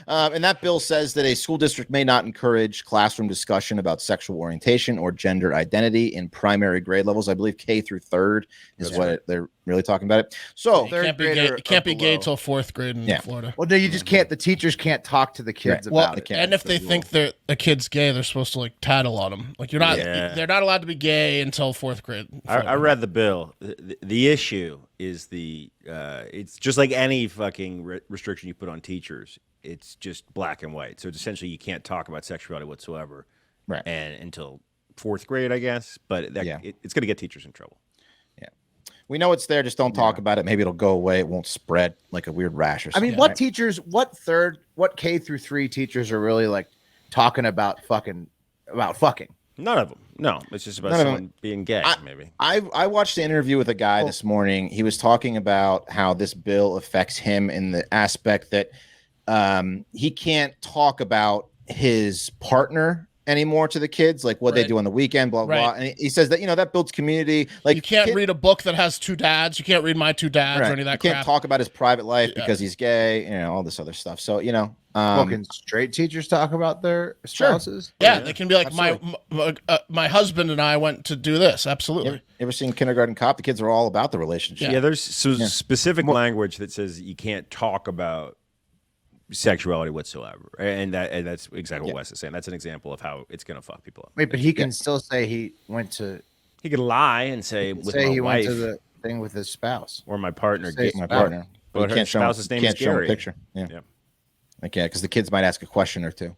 And that bill says that a school district may not encourage classroom discussion about sexual orientation or gender identity in primary grade levels. I believe K through third is they're really talking about it. So it can't be gay till fourth grade in Yeah. Florida. Well, no, you just can't. The teachers can't talk to the kids Well, about it. can't. and if they think a kid's gay, they're supposed to like tattle on them. Like they're not allowed to be gay until fourth grade. in I Florida. read the bill. The issue is it's just like any fucking restriction you put on teachers. It's just black and white. So it's essentially you can't talk about sexuality whatsoever, Right. And until fourth grade, I guess. But it's going to get teachers in trouble. we know it's there, just don't talk about it. Maybe it'll go away. It won't spread like a weird rash or I something. mean, what teachers, what K through 3 teachers are really like talking about fucking? None of them. No, it's just about None of someone being gay, maybe. I watched an interview with a guy this morning. He was talking about how this bill affects him in the aspect that he can't talk about his partner anymore to the kids, like what they do on the weekend, blah, blah. And he says that, that builds community. Like you can't read a book that has two dads. You can't read My Two Dads or any of that you crap. can't talk about his private life because he's gay, all this other stuff. So, Can straight teachers talk about their spouses? Yeah, they can be like, my husband and I went to do this. Absolutely. You ever seen Kindergarten Cop? The kids are all about the relationship. Yeah, there's specific language that says you can't talk about sexuality whatsoever, and that's exactly what Wes is saying. That's an example of how it's going to fuck people up. Wait, but he can still say he went to. He could lie and say with my he wife went to the thing with his spouse or my partner. Say My partner. But But her spouse's name is can't show him a Gary. picture. Yeah. Okay, because the kids might ask a question or two.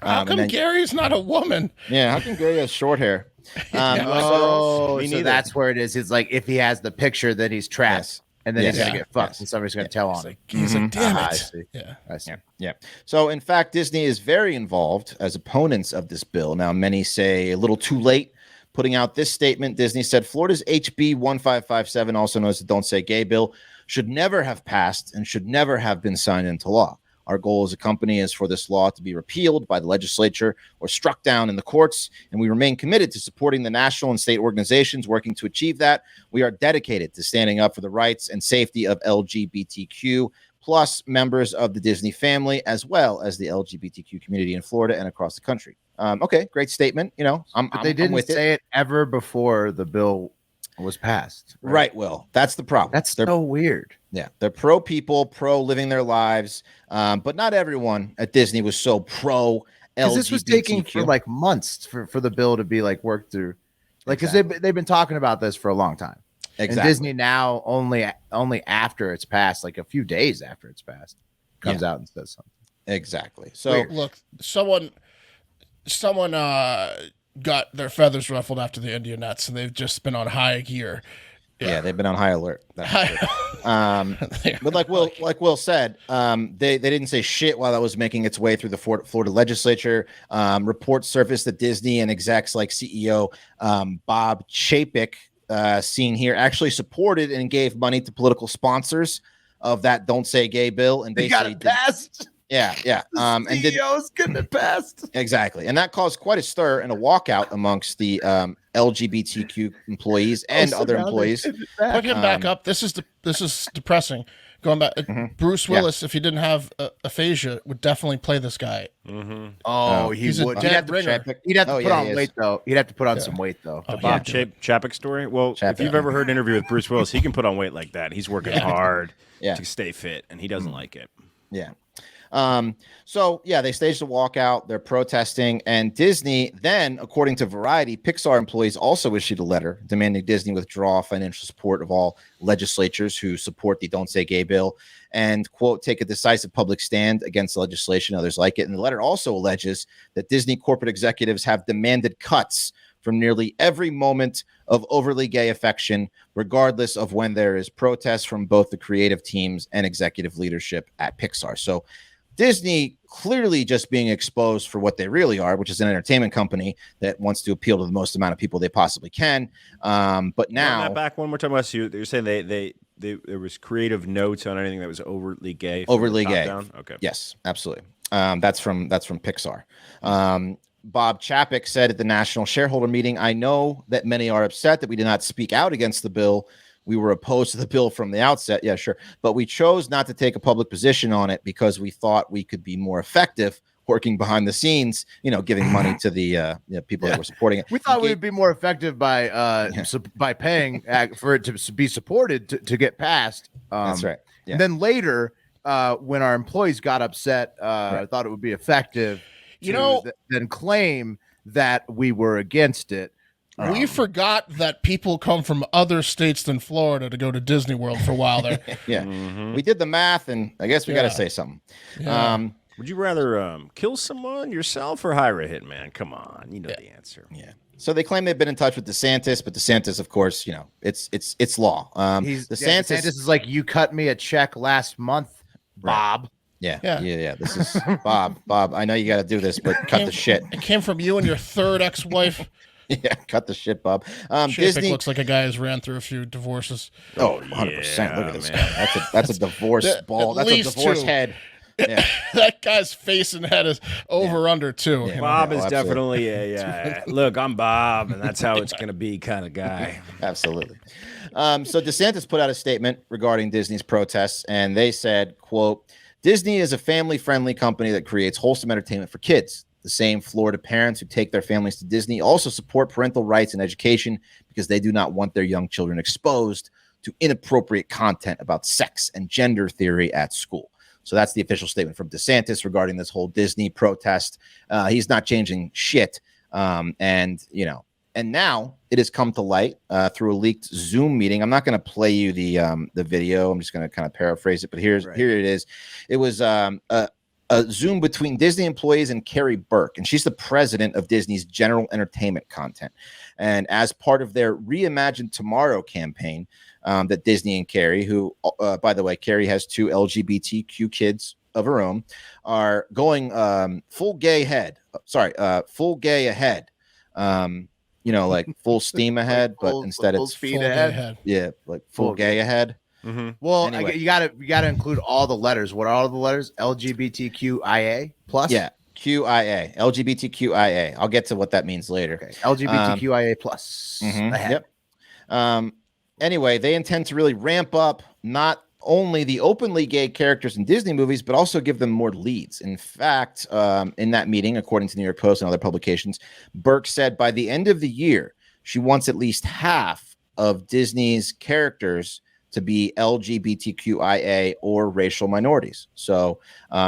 How come Gary's not a woman? Yeah, how come Gary has short hair? so neither. that's where it is. It's like if he has the picture, then he's trapped, Yes. and then he's Yes. gonna get fucked, Yes. and somebody's gonna tell on him. He's like, damn I it. see. Yeah. I see. Yeah. So, in fact, Disney is very involved as opponents of this bill. Now, many say a little too late. Putting out this statement, Disney said Florida's HB 1557, also known as the Don't Say Gay bill, should never have passed and should never have been signed into law. Our goal as a company is for this law to be repealed by the legislature or struck down in the courts, and we remain committed to supporting the national and state organizations working to achieve that. We are dedicated to standing up for the rights and safety of LGBTQ plus members of the Disney family, as well as the LGBTQ community in Florida and across the country. Okay, great statement. But they didn't say it ever before the bill was passed. Right, Will. That's the problem. That's so weird. Yeah, they're pro people, pro living their lives, but not everyone at Disney was so pro Because LGBTQ. this was taking for like months for the bill to be like worked through, like because they've been talking about this for a long time. Exactly. And Disney now only after it's passed, like a few days after it's passed, comes out and says something. Exactly. So Wait, look, someone got their feathers ruffled after the India Nets, and they've just been on high gear. yeah, they've been on high alert. That's true. But like Will said, they didn't say shit while that was making its way through the Florida legislature. Reports surfaced that Disney and execs like CEO Bob Chapek, seen here, actually supported and gave money to political sponsors of that Don't Say Gay bill, and They got basically it passed. Yeah. And did CEO's getting it passed. exactly, and that caused quite a stir and a walkout amongst the LGBTQ employees and other employees. Put him back up. This is depressing. Going back, Bruce Willis, if he didn't have aphasia, would definitely play this guy. Oh, he He's a would. dead ringer. He'd have to Oh, put yeah, on he is. weight though. He'd have to put on some weight though. Yeah, Chapek story. Well, if you've ever heard an interview with Bruce Willis, he can put on weight like that. He's working hard Yeah. to stay fit, and he doesn't like it. Yeah. So yeah, they staged a walkout. They're protesting, and Disney then, according to Variety, Pixar employees also issued a letter demanding Disney withdraw financial support of all legislatures who support the Don't Say Gay bill and, quote, take a decisive public stand against the legislation, others like it. And the letter also alleges that Disney corporate executives have demanded cuts from nearly every moment of overly gay affection, regardless of when there is protest from both the creative teams and executive leadership at Pixar. So Disney clearly just being exposed for what they really are, which is an entertainment company that wants to appeal to the most amount of people they possibly can. But now, Run that back one more time. You're saying they there was creative notes on anything that was overtly gay. Overtly gay. Down? Okay. Yes, absolutely. That's from Pixar. Bob Chapek said at the national shareholder meeting, "I know that many are upset that we did not speak out against the bill. We were opposed to the bill from the outset. Yeah, sure. But we chose not to take a public position on it because we thought we could be more effective working behind the scenes, giving money to the people that were supporting it. We thought we would be more effective by by paying for it to be supported to get passed. That's right. Yeah. And then later, when our employees got upset, I thought it would be effective then claim that we were against it. We forgot that people come from other states than Florida to go to Disney World for a while there. Yeah. We did the math, and I guess we got to say something. Yeah. Would you rather kill someone yourself or hire a hitman? Come on, you know the answer. Yeah. So they claim they've been in touch with DeSantis, but DeSantis, of course, it's law. DeSantis is like, you cut me a check last month, Bob. Yeah. This is Bob. I know you got to do this, but cut the shit. It came from you and your third ex-wife. Yeah, cut the shit, Bob. Disney looks like a guy who's ran through a few divorces. Oh, 100%. Look at this guy. That's a divorce ball. That's a divorce head. Yeah. That guy's face and head is over under too. Yeah. Bob is definitely a look, I'm Bob, and that's how it's going to be kind of guy. Absolutely. So DeSantis put out a statement regarding Disney's protests, and they said, quote, Disney is a family-friendly company that creates wholesome entertainment for kids. The same Florida parents who take their families to Disney also support parental rights and education because they do not want their young children exposed to inappropriate content about sex and gender theory at school. So that's the official statement from DeSantis regarding this whole Disney protest. He's not changing shit. And now it has come to light through a leaked Zoom meeting. I'm not going to play you the video. I'm just going to kind of paraphrase it. But here it is. It was a Zoom between Disney employees and Carrie Burke, and she's the president of Disney's general entertainment content. And as part of their Reimagine Tomorrow campaign, that Disney and Carrie, who, by the way, Carrie has 2 LGBTQ kids of her own, are going full gay ahead. Like full steam ahead, but instead it's speed ahead. Yeah, like full gay ahead. Mm-hmm. Well, anyway. you gotta include all the letters. What are all the letters? LGBTQIA plus. Yeah, QIA, LGBTQIA. I'll get to what that means later. Okay. LGBTQIA plus. Yep. Anyway, they intend to really ramp up not only the openly gay characters in Disney movies, but also give them more leads. In fact, in that meeting, according to the New York Post and other publications, Burke said by the end of the year, she wants at least half of Disney's characters to be LGBTQIA or racial minorities. So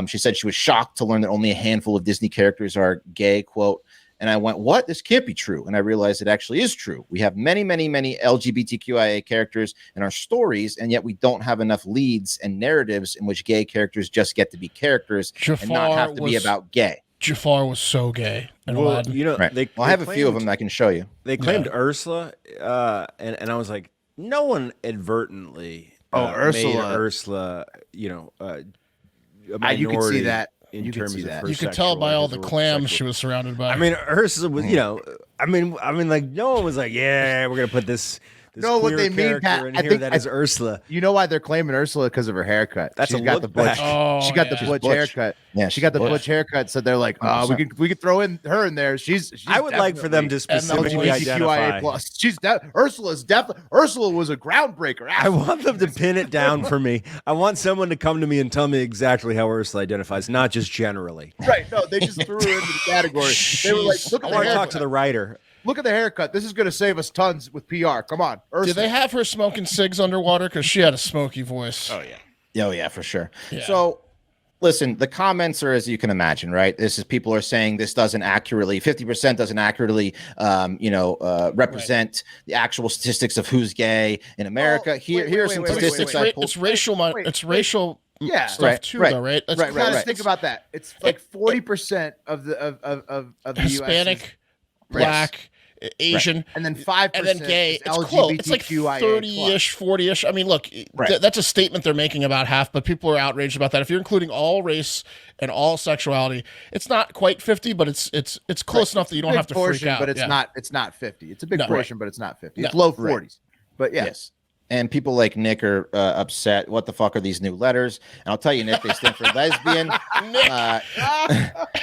she said she was shocked to learn that only a handful of Disney characters are gay, quote, and I went, what? This can't be true. And I realized it actually is true. We have many, many, many LGBTQIA characters in our stories, and yet we don't have enough leads and narratives in which gay characters just get to be characters and not have to be about gay. Jafar was so gay. Well, right. I have a few of them I can show you. They claimed Ursula, and I was like, no one inadvertently made Ursula, a minority. You can see that. In terms of her you could tell by all the clams she was surrounded by. I mean, Ursula was, like no one was like, yeah, we're gonna put this no, what they mean, Pat, in here that is Ursula. You know why they're claiming Ursula? Because of her haircut. She's got the butch. She got the butch haircut. Yeah, she got the butch haircut. So they're like, we could throw in her in there. She's I would like for them to specifically identify. Ursula was a groundbreaker. I want them to pin it down for me. I want someone to come to me and tell me exactly how Ursula identifies, not just generally. Right? No, they just threw her into the category. They were like, look at I want to talk to the writer. Look at the haircut. This is going to save us tons with PR. Come on. Ursula. Did they have her smoking cigs underwater? Because she had a smoky voice. Oh, yeah. Oh, yeah, for sure. Yeah. So listen, the comments are, as you can imagine, right? This is people are saying this doesn't accurately, 50% doesn't accurately, represent the actual statistics of who's gay in America. Well, Here are some statistics I pulled. It's racial. It's racial Yeah. stuff too, though, right? That's You gotta think about that. It's like 40% of the Hispanic, US is Black, Asian, and then 5%, and then gay. is It's close. It's like LGBTQIA+. 30-ish, 40-ish. I mean, look, that's a statement they're making about half, but people are outraged about that. If you're including all race and all sexuality, it's not quite 50, but it's close enough that you don't have to freak out. But it's not 50. It's a big portion, but it's not 50. No. It's low 40s. But yeah. Yes. And people like Nick are upset. What the fuck are these new letters? And I'll tell you, Nick, they stand for lesbian,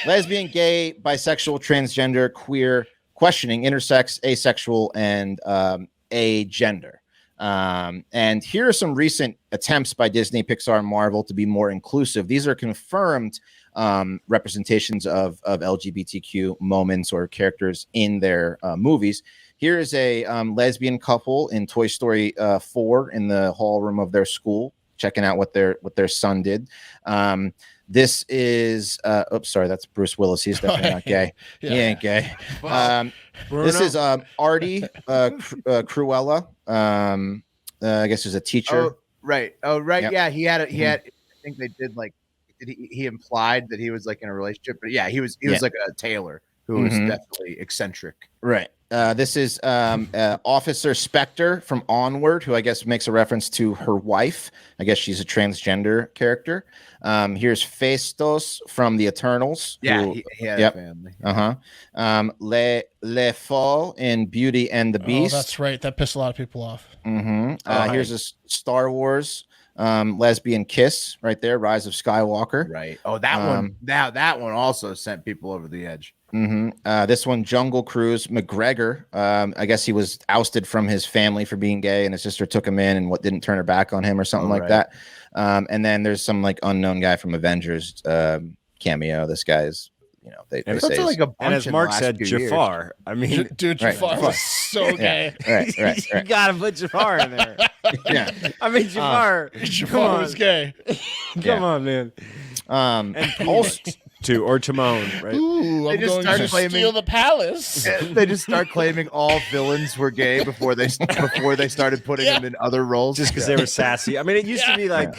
lesbian, gay, bisexual, transgender, queer, questioning, intersex, asexual, and agender. And here are some recent attempts by Disney, Pixar, and Marvel to be more inclusive. These are confirmed representations of LGBTQ moments or characters in their movies. Here is a lesbian couple in Toy Story 4 in the hall room of their school, checking out what their son did. This is sorry, that's Bruce Willis. He's definitely not gay. He ain't gay. This is Artie Cruella. I guess he's a teacher. Oh, right. Yep. Yeah, he had. I think they did like. He implied that he was like in a relationship, but yeah, he was like a tailor who was definitely eccentric. Right. This is Officer Spectre from Onward, who I guess makes a reference to her wife. I guess she's a transgender character. Here's Phaestos from the Eternals. Yeah, he had a family. Le Faux in Beauty and the Beast. Oh, that's right. That pissed a lot of people off. Here's a Star Wars lesbian kiss right there, Rise of Skywalker. Right. Oh, that one. Now that one also sent people over the edge. This one, Jungle Cruise, McGregor. I guess he was ousted from his family for being gay, and his sister took him in and didn't turn her back on him or something like that. And then there's some like unknown guy from Avengers cameo. This guy's, they say like a bunch and as Mark said, Jafar. I mean, dude, Jafar was so gay. Right. You gotta put Jafar in there. Yeah. I mean, Jafar. Jafar was gay. Come on, man. And Also, or Timon, right? Ooh, I'm just going started to claiming- steal the palace. They just start claiming all villains were gay before they started putting them in other roles, Just because they were sassy. I mean, it used to be like,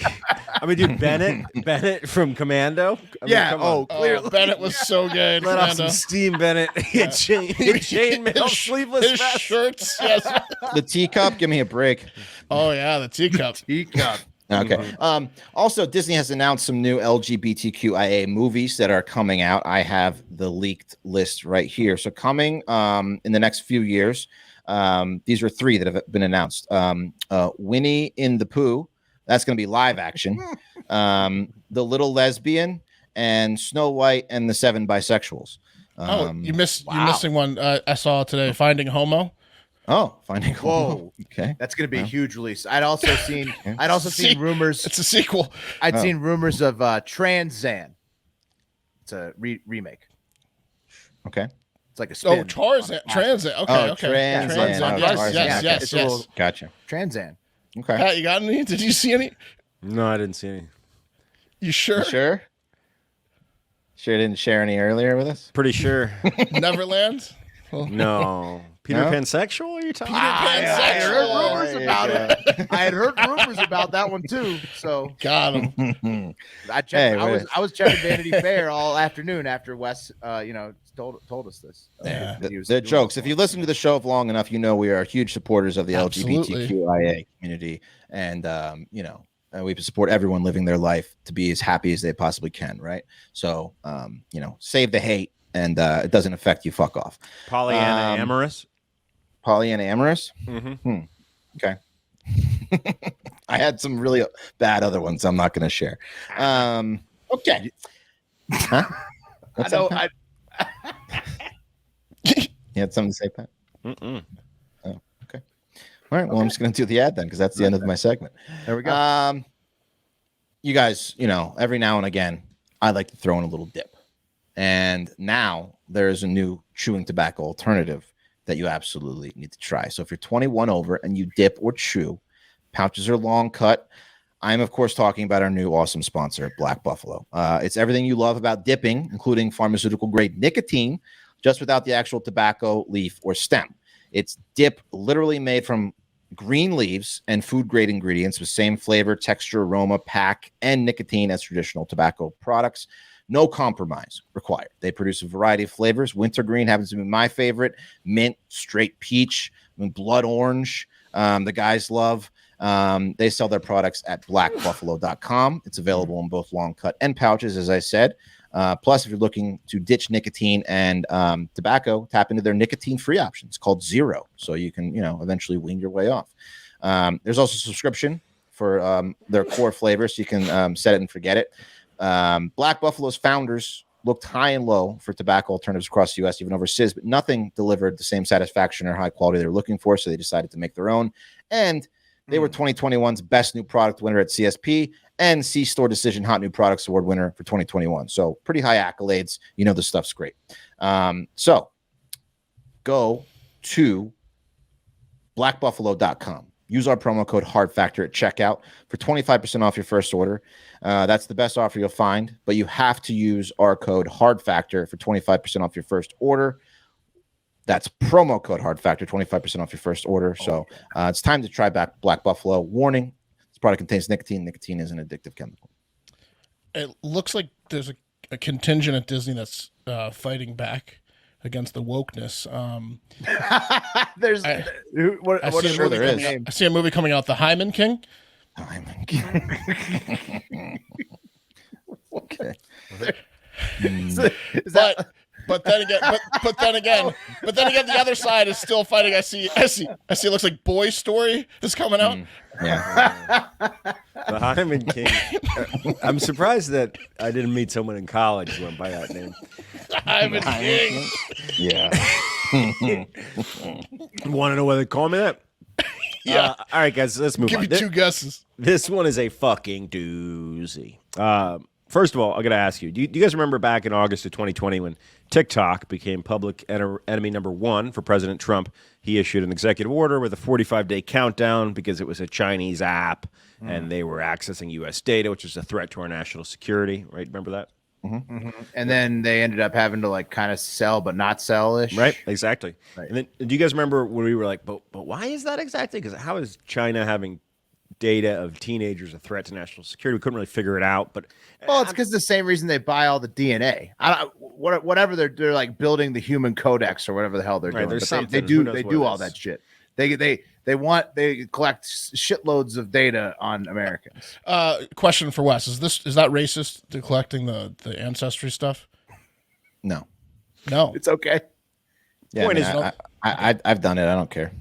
I mean, dude, Bennett from Commando. I mean, come on. Oh, Bennett was so gay. in Let off Commando. some steam, Bennett. Chainmail, sleeveless his vest. shirts. Yes. the teacup, give me a break. Oh yeah, the teacup. Okay. Also, Disney has announced some new LGBTQIA movies that are coming out. I have the leaked list right here. So coming in the next few years, these are 3 that have been announced. Winnie in the Pooh, that's going to be live action. The Little Lesbian, and Snow White and the 7 Bisexuals. You're missing one. I saw today. Finding Homo. Oh, Finding Homo. Whoa. Okay. That's going to be a huge release. I'd also seen rumors. It's a sequel. I'd seen rumors of Transzan. It's a remake. Okay. It's like a spin. Transit. Okay. Oh, Okay. Transzan. Yes. Gotcha. Transzan. Okay. Pat, you got any? Did you see any? No, I didn't see any. You sure? You sure? Sure didn't share any earlier with us? Pretty sure. Neverland. No. Peter No? Pansexual? Are you talking I had heard Pansexual. rumors about it. I had heard rumors about that one too. So Got him. I checked. Hey, I was checking Vanity Fair all afternoon after Wes, told us this. Yeah. that he was They're doing jokes. this If you listen to the show long enough, you know we are huge supporters of the Absolutely. LGBTQIA community, and we support everyone living their life to be as happy as they possibly can, right? So, save the hate, and it doesn't affect you. Fuck off. Pollyanna Amorous? Pollyanna amorous. Mm-hmm. Okay. I had some really bad other ones I'm not going to share. Okay. Huh? What's up, Pat? You had something to say, Pat? Mm-mm. Oh, okay. All right. Well, I'm just going to do the ad then, because that's the end of my segment. There we go. You guys, every now and again, I like to throw in a little dip. And now there's a new chewing tobacco alternative that you absolutely need to try. So if you're 21 over and you dip or chew, pouches are long cut. I'm, of course, talking about our new awesome sponsor, Black Buffalo. It's everything you love about dipping, including pharmaceutical-grade nicotine, just without the actual tobacco leaf or stem. It's dip literally made from green leaves and food-grade ingredients with same flavor, texture, aroma, pack, and nicotine as traditional tobacco products. No compromise required. They produce a variety of flavors. Wintergreen happens to be my favorite. Mint, straight peach, blood orange. The guys love. They sell their products at blackbuffalo.com. It's available in both long cut and pouches, as I said. Plus, if you're looking to ditch nicotine and tobacco, tap into their nicotine-free option. It's called Zero, so you can, eventually wean your way off. There's also a subscription for their core flavors, so you can set it and forget it. Black Buffalo's founders looked high and low for tobacco alternatives across the U.S., even overseas, but nothing delivered the same satisfaction or high quality they were looking for, so they decided to make their own. And they were 2021's best new product winner at CSP and C-Store Decision Hot New Products Award winner for 2021. So pretty high accolades. The stuff's great. So go to blackbuffalo.com. Use our promo code HARDFACTOR at checkout for 25% off your first order. That's the best offer you'll find, but you have to use our code HARDFACTOR for 25% off your first order. That's promo code HARDFACTOR, 25% off your first order. So it's time to try Black Buffalo. Warning, this product contains nicotine. Nicotine is an addictive chemical. It looks like there's a contingent at Disney that's fighting back against the wokeness. There's what is sure there is. I see a movie coming out, The Hyman King. Hyman King. Okay. But then again, the other side is still fighting. I see. It looks like Boy Story is coming out. Yeah. The Hyman King. I'm surprised that I didn't meet someone in college who went by that name. Hyman King. Yeah. Want to know why they call me that? Yeah. All right, guys, let's move on. Give you two guesses. This one is a fucking doozy. First of all, I got to ask you, do you guys remember back in August of 2020 when TikTok became public enemy number one for President Trump? He issued an executive order with a 45-day countdown because it was a Chinese app and they were accessing U.S. data, which is a threat to our national security, right? Remember that? Mm-hmm. Mm-hmm. And then they ended up having to kind of sell but not sell-ish. Right, exactly. Right. And then do you guys remember when we were like, but why is that exactly? Because how is China having data of teenagers a threat to national security? We couldn't really figure it out, but it's because the same reason they buy all the DNA. Whatever they're like building the human codex or whatever the hell they're doing. There's They something. do all that shit. They collect shitloads of data on Americans. Question for Wes: Is that racist? To collecting the ancestry stuff? No. It's okay. Yeah, Point is, I've done it. I don't care.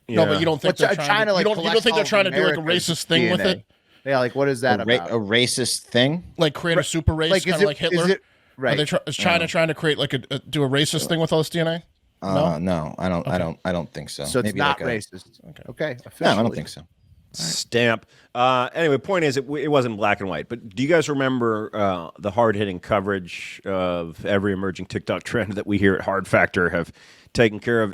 No, but you don't think they're China, you don't think they're trying to do like a racist thing with it? Yeah, like what is that about? A racist thing? Like create a super race, kind of like Hitler? Right. Is China trying to create like do a racist thing with all this DNA? No, I don't. Okay. I don't think so. So it's Maybe not like racist. Okay. No, I don't think so. Stamp. Anyway, point is, it wasn't black and white. But do you guys remember the hard-hitting coverage of every emerging TikTok trend that we here at Hard Factor have taken care of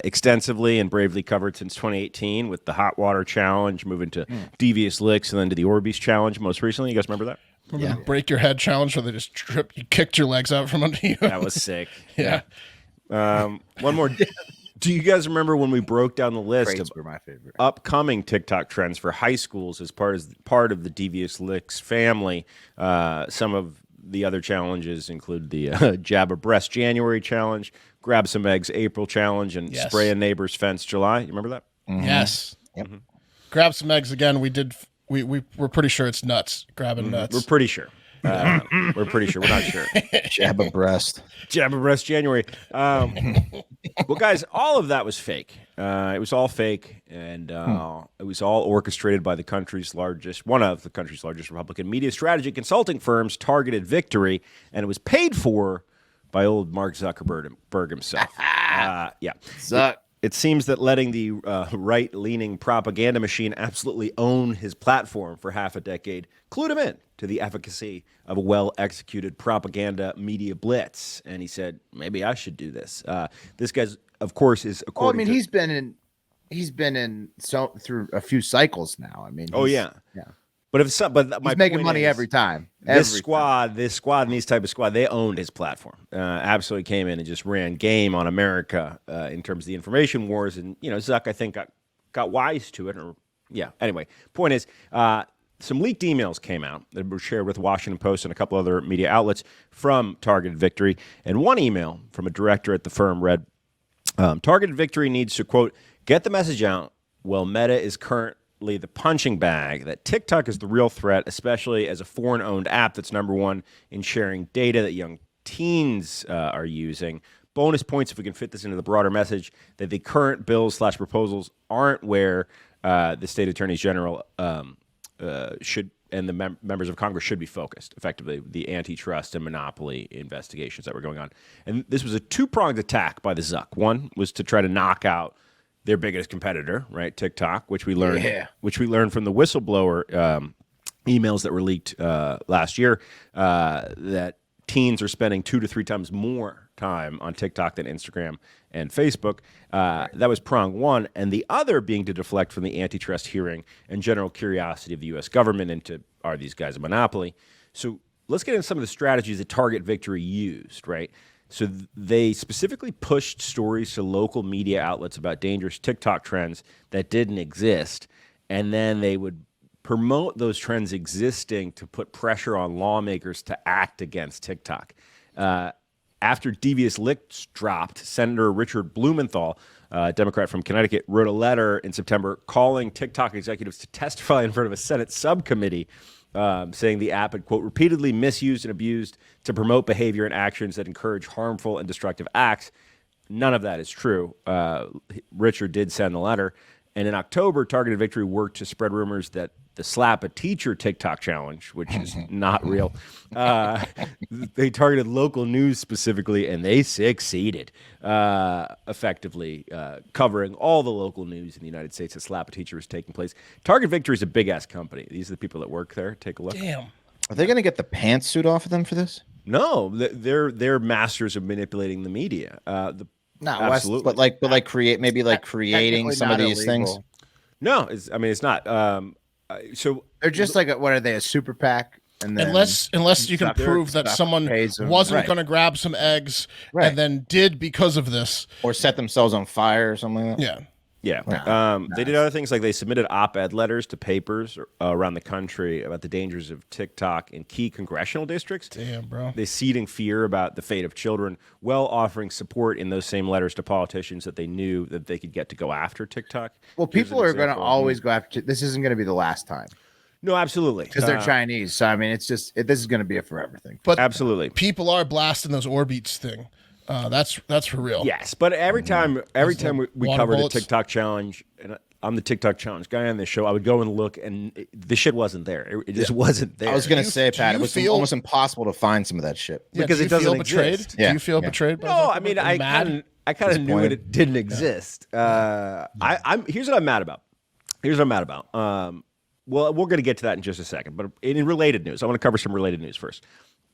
extensively and bravely covered since 2018 with the hot water challenge, moving to devious licks, and then to the Orbeez challenge most recently? You guys remember that? Remember the break your head challenge where they just you kicked your legs out from under you? That was sick. Yeah. One more. Do you guys remember when we broke down the list Crates of were my favorite. upcoming TikTok trends for high schools as part of the Devious Licks family? Some of the other challenges include the Jab a Breast January challenge, Grab Some Eggs April challenge, and Spray a Neighbor's Fence July. You remember that? Mm-hmm. Yes. Yep. Grab some eggs again. We're pretty sure it's nuts. Grabbing nuts. We're pretty sure. We're pretty sure. We're not sure. Jab a breast. Jab a Breast January. Well, guys, all of that was fake. It was all fake, and it was all orchestrated by one of the country's largest Republican media strategy consulting firms, Targeted Victory, and it was paid for by old Mark Zuckerberg himself. Yeah. Zuck. It seems that letting the right-leaning propaganda machine absolutely own his platform for half a decade clued him in to the efficacy of a well-executed propaganda media blitz. And he said, maybe I should do this. This guy, of course, is according to... he's been in through a few cycles now. Oh, yeah. Yeah. But my He's making point money is, every time. This squad and these type of squad, they owned his platform. Absolutely came in and just ran game on America in terms of the information wars. And Zuck, I think, got wise to it. Anyway, point is, some leaked emails came out that were shared with Washington Post and a couple other media outlets from Targeted Victory. And one email from a director at the firm read, Targeted Victory needs to, quote, get the message out while Meta is currently the punching bag that TikTok is the real threat, especially as a foreign-owned app that's number one in sharing data that young teens are using. Bonus points if we can fit this into the broader message that the current bills/proposals aren't where the state attorneys general should and the members of Congress should be focused, effectively, the antitrust and monopoly investigations that were going on. And this was a two-pronged attack by the Zuck. One was to try to knock out their biggest competitor, right, TikTok, which we learned from the whistleblower emails that were leaked last year, that teens are spending 2 to 3 times more time on TikTok than Instagram and Facebook. That was prong one. And the other being to deflect from the antitrust hearing and general curiosity of the U.S. government into, are these guys a monopoly? So let's get into some of the strategies that Target Victory used, right? So they specifically pushed stories to local media outlets about dangerous TikTok trends that didn't exist. And then they would promote those trends existing to put pressure on lawmakers to act against TikTok. After devious lists dropped, Senator Richard Blumenthal, a Democrat from Connecticut, wrote a letter in September calling TikTok executives to testify in front of a Senate subcommittee, saying the app had, quote, repeatedly misused and abused to promote behavior and actions that encourage harmful and destructive acts. None of that is true. Richard did send the letter. And in October, Targeted Victory worked to spread rumors that the Slap a Teacher TikTok challenge, which is not real, they targeted local news specifically, and they succeeded, effectively covering all the local news in the United States that Slap a Teacher was taking place. Target Victory is a big-ass company. These are the people that work there. Take a look. Damn. Are they going to get the pantsuit off of them for this? No, they're masters of manipulating the media. Absolutely. But creating some of these things. No, it's not. So they're just like what are they, a super PAC? And then unless you can prove that someone wasn't going to grab some eggs and then did because of this, or set themselves on fire or something like that. Yeah. They did other things, like they submitted op-ed letters to papers around the country about the dangers of TikTok in key congressional districts. Damn, bro. They seeding fear about the fate of children, while offering support in those same letters to politicians that they knew that they could get to go after TikTok. Well, people are going to always go after. This isn't going to be the last time. No, absolutely. Because they're Chinese. So, I mean, it's just, this is going to be a forever thing. But absolutely. People are blasting those Orbeats thing. That's for real. Yes, but every time we covered a TikTok challenge, and I'm the TikTok challenge guy on this show, I would go and look, and the shit wasn't there. It just wasn't there. I was going to say, Pat, it was almost impossible to find some of that shit. Because it doesn't exist. Do you feel betrayed? By no, I mean, I kind of knew it didn't exist. Here's what I'm mad about. Well, we're going to get to that in just a second, but in related news, I want to cover some related news first.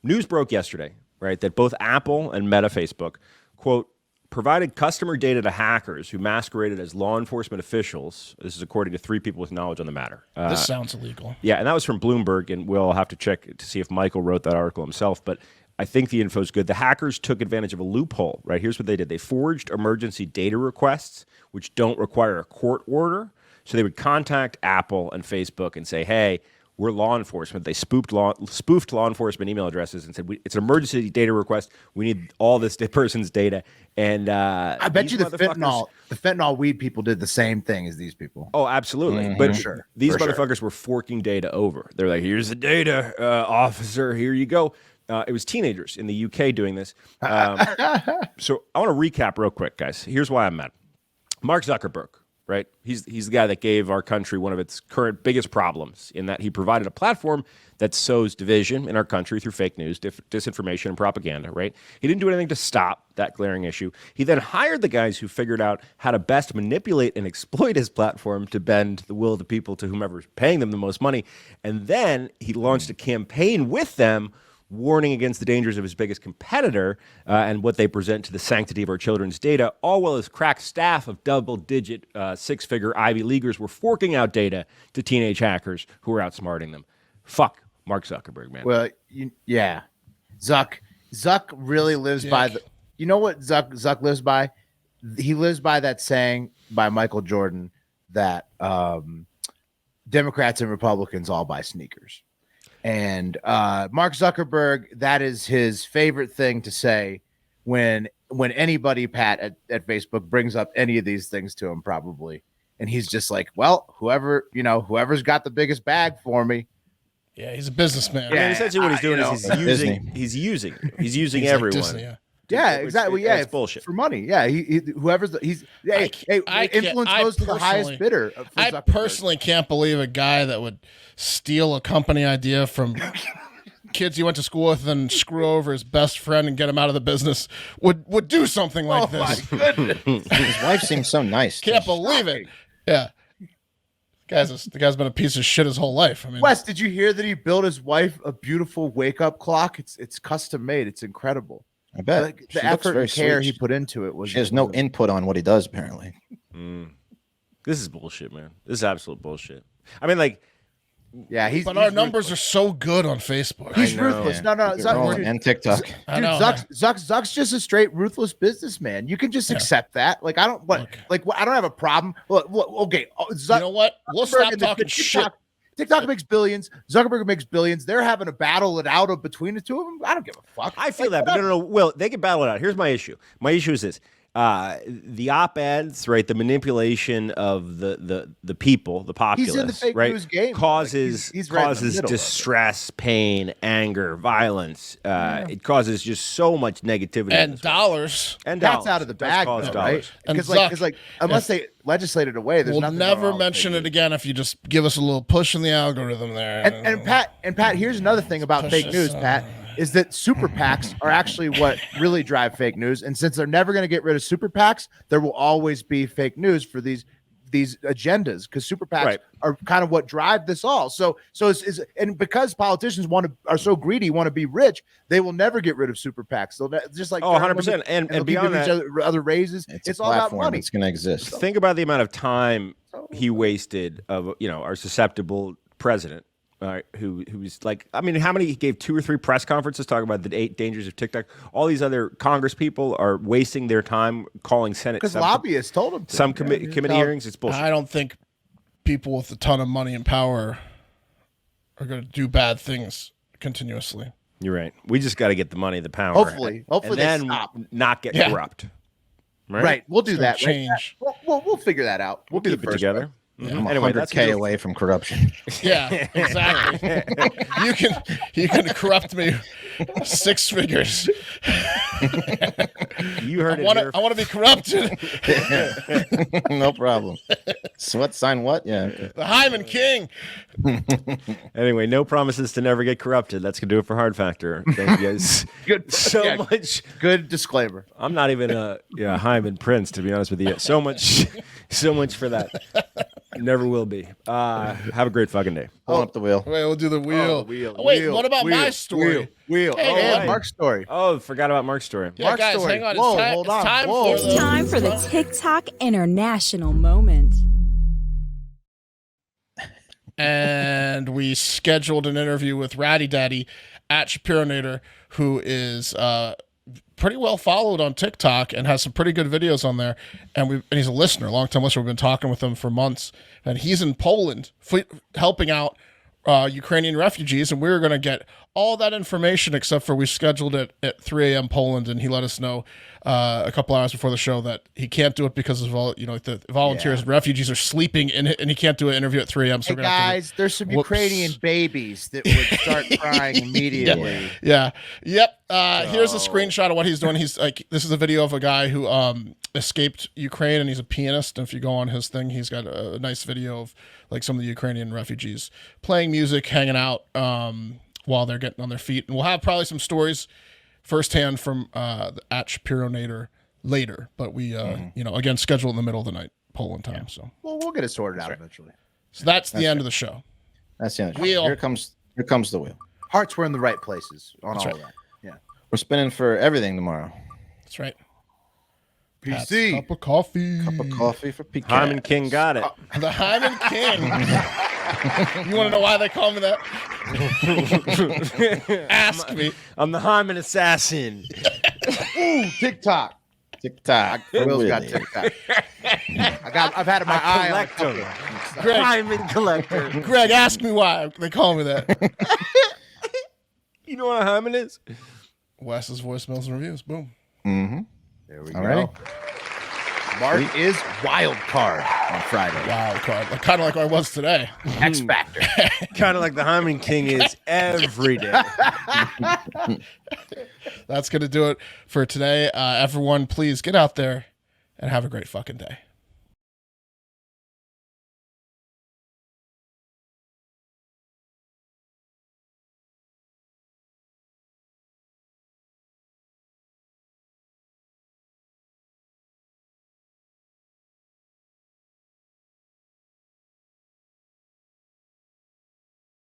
News broke yesterday, right, that both Apple and Meta Facebook, quote, provided customer data to hackers who masqueraded as law enforcement officials. This is according to 3 people with knowledge on the matter. This sounds illegal. Yeah, and that was from Bloomberg, and we'll have to check to see if Michael wrote that article himself, but I think the info is good. The hackers took advantage of a loophole, right? Here's what they did. They forged emergency data requests, which don't require a court order. So they would contact Apple and Facebook and say, hey, we're law enforcement. They spoofed law enforcement email addresses and said, it's an emergency data request. We need all this person's data. And I bet you the fentanyl weed people did the same thing as these people. Oh, absolutely. But these motherfuckers were forking data over. They're like, here's the data, officer. Here you go. It was teenagers in the UK doing this. So I want to recap real quick, guys. Here's why I'm mad. Mark Zuckerberg. Right, he's the guy that gave our country one of its current biggest problems, in that he provided a platform that sows division in our country through fake news, disinformation, and propaganda. Right, he didn't do anything to stop that glaring issue. He then hired the guys who figured out how to best manipulate and exploit his platform to bend the will of the people to whomever's paying them the most money, and then he launched a campaign with them, warning against the dangers of his biggest competitor and what they present to the sanctity of our children's data, all while his crack staff of double-digit, 6-figure Ivy Leaguers were forking out data to teenage hackers who were outsmarting them. Fuck Mark Zuckerberg, man. Well, yeah, Zuck really lives by the. You know what Zuck lives by? He lives by that saying by Michael Jordan that Democrats and Republicans all buy sneakers. And Mark Zuckerberg, that is his favorite thing to say when anybody, Pat, at Facebook brings up any of these things to him, probably. And he's just like, well, whoever's got the biggest bag for me. Yeah, he's a businessman. I mean, essentially what he's doing is he's using everyone. Disney, yeah. Yeah, exactly. Yeah, it's bullshit for money. Yeah, influence goes to the highest bidder. I personally can't believe a guy that would steal a company idea from kids he went to school with and screw over his best friend and get him out of the business would do something like this. My goodness. His wife seems so nice. Can't believe it. Yeah. The guy's been a piece of shit his whole life. I mean, Wes, did you hear that he built his wife a beautiful wake-up clock? It's custom made. It's incredible. I bet. Like, the effort and care he put into it was. She has no input on what he does, apparently. This is bullshit, man. This is absolute bullshit. I mean, like, yeah, but our numbers are so good on Facebook. He's ruthless. No, And TikTok. Dude, Zuck's just a straight ruthless businessman. You can just accept that. Like, I don't have a problem. Okay, you know what? We'll stop talking shit. TikTok makes billions. Zuckerberg makes billions. They're having to battle it out between the two of them. I don't give a fuck. I feel that, but no. Well, they can battle it out. Here's my issue. My issue is this: the op-eds, right? The manipulation of the people, the populace, he's in the fake right? news game. Causes he's right causes distress, pain, anger, violence. It causes just so much negativity and dollars. And that's out of the bag, though, right? Because unless they legislate it away, there's nothing. We'll never mention it again if you just give us a little push in the algorithm there. And Pat, here's another thing about fake news, Pat, is that super PACs are actually what really drive fake news. And since they're never going to get rid of super PACs, there will always be fake news for these agendas, because super PACs are kind of what drive this all. So and because politicians are so greedy, want to be rich, they will never get rid of super PACs. They'll just like 100%. And beyond that, other raises. It's all about money. It's going to exist. Think about the amount of time he wasted of our susceptible president. Who's like, I mean, how many he gave 2 or 3 press conferences talking about the 8 dangers of TikTok. All these other Congress people are wasting their time calling Senate because lobbyists told them to. Some committee hearings. It's bullshit. I don't think people with a ton of money and power are going to do bad things continuously. You're right. We just got to get the money, the power. Hopefully, and they then stop. Not get corrupt. Right. We'll do that. Change. Right? We'll figure that out. We'll be the first together. I'm anyway, 100K away from corruption. Yeah, exactly. you can corrupt me 6 figures. You heard it. I want to be corrupted. No problem. So what? Sign what? Yeah. The Hyman King. Anyway, no promises to never get corrupted. That's gonna do it for Hard Factor. Thank you guys so much. Good disclaimer. I'm not even a Hyman Prince, to be honest with you. So much for that. Never will be. Have a great fucking day. Hold up the wheel. Wait, we'll do the wheel. Wait, what about my story? Wheel. Hey, Mark's story. Oh, forgot about Mark's story. Yeah, Mark's guys, story. hang on. Whoa, It's hold on. It's time for the TikTok International Moment. And we scheduled an interview with Raddy Daddy at Shapironator, who is pretty well followed on TikTok and has some pretty good videos on there. And he's a listener, long-time listener. We've been talking with him for months. And he's in Poland helping out Ukrainian refugees. And we were going to get all that information, except for we scheduled it at 3 a.m. Poland. And he let us know a couple hours before the show that he can't do it because of all, the volunteers and refugees are sleeping in it, and he can't do an interview at 3 a.m. So hey guys, there's some Ukrainian babies that would start crying immediately. Yeah. Yep. Here's a screenshot of what he's doing. He's like, this is a video of a guy who escaped Ukraine, and he's a pianist. And if you go on his thing, he's got a nice video of like some of the Ukrainian refugees playing music, hanging out while they're getting on their feet. And we'll have probably some stories firsthand from at Shapironator later. But we, again, scheduled in the middle of the night, Poland time. So we'll get it sorted out eventually. So that's the end of the show. That's the end. Wheel. Here comes the wheel. Hearts were in the right places on That's all right. of that. Yeah. We're spinning for everything tomorrow. That's right. PC. Cup of coffee. Cup of coffee for PK. Hyman King got it. The Hyman King. You want to know why they call me that? Ask me. I'm the Hyman assassin. Ooh, TikTok. TikTok. Will's got TikTok. I've had my eye on a Collect 'em. couple. Greg, Hyman collector. Greg, ask me why they call me that. You know what a Hyman is? Wes's voicemails and reviews. Boom. Mm-hmm. There we All go. right. Mark is wild card on Friday. Wild card. Kind of like I was today. X Factor. Kind of like the Hyman King is every day. That's going to do it for today. Everyone, please get out there and have a great fucking day.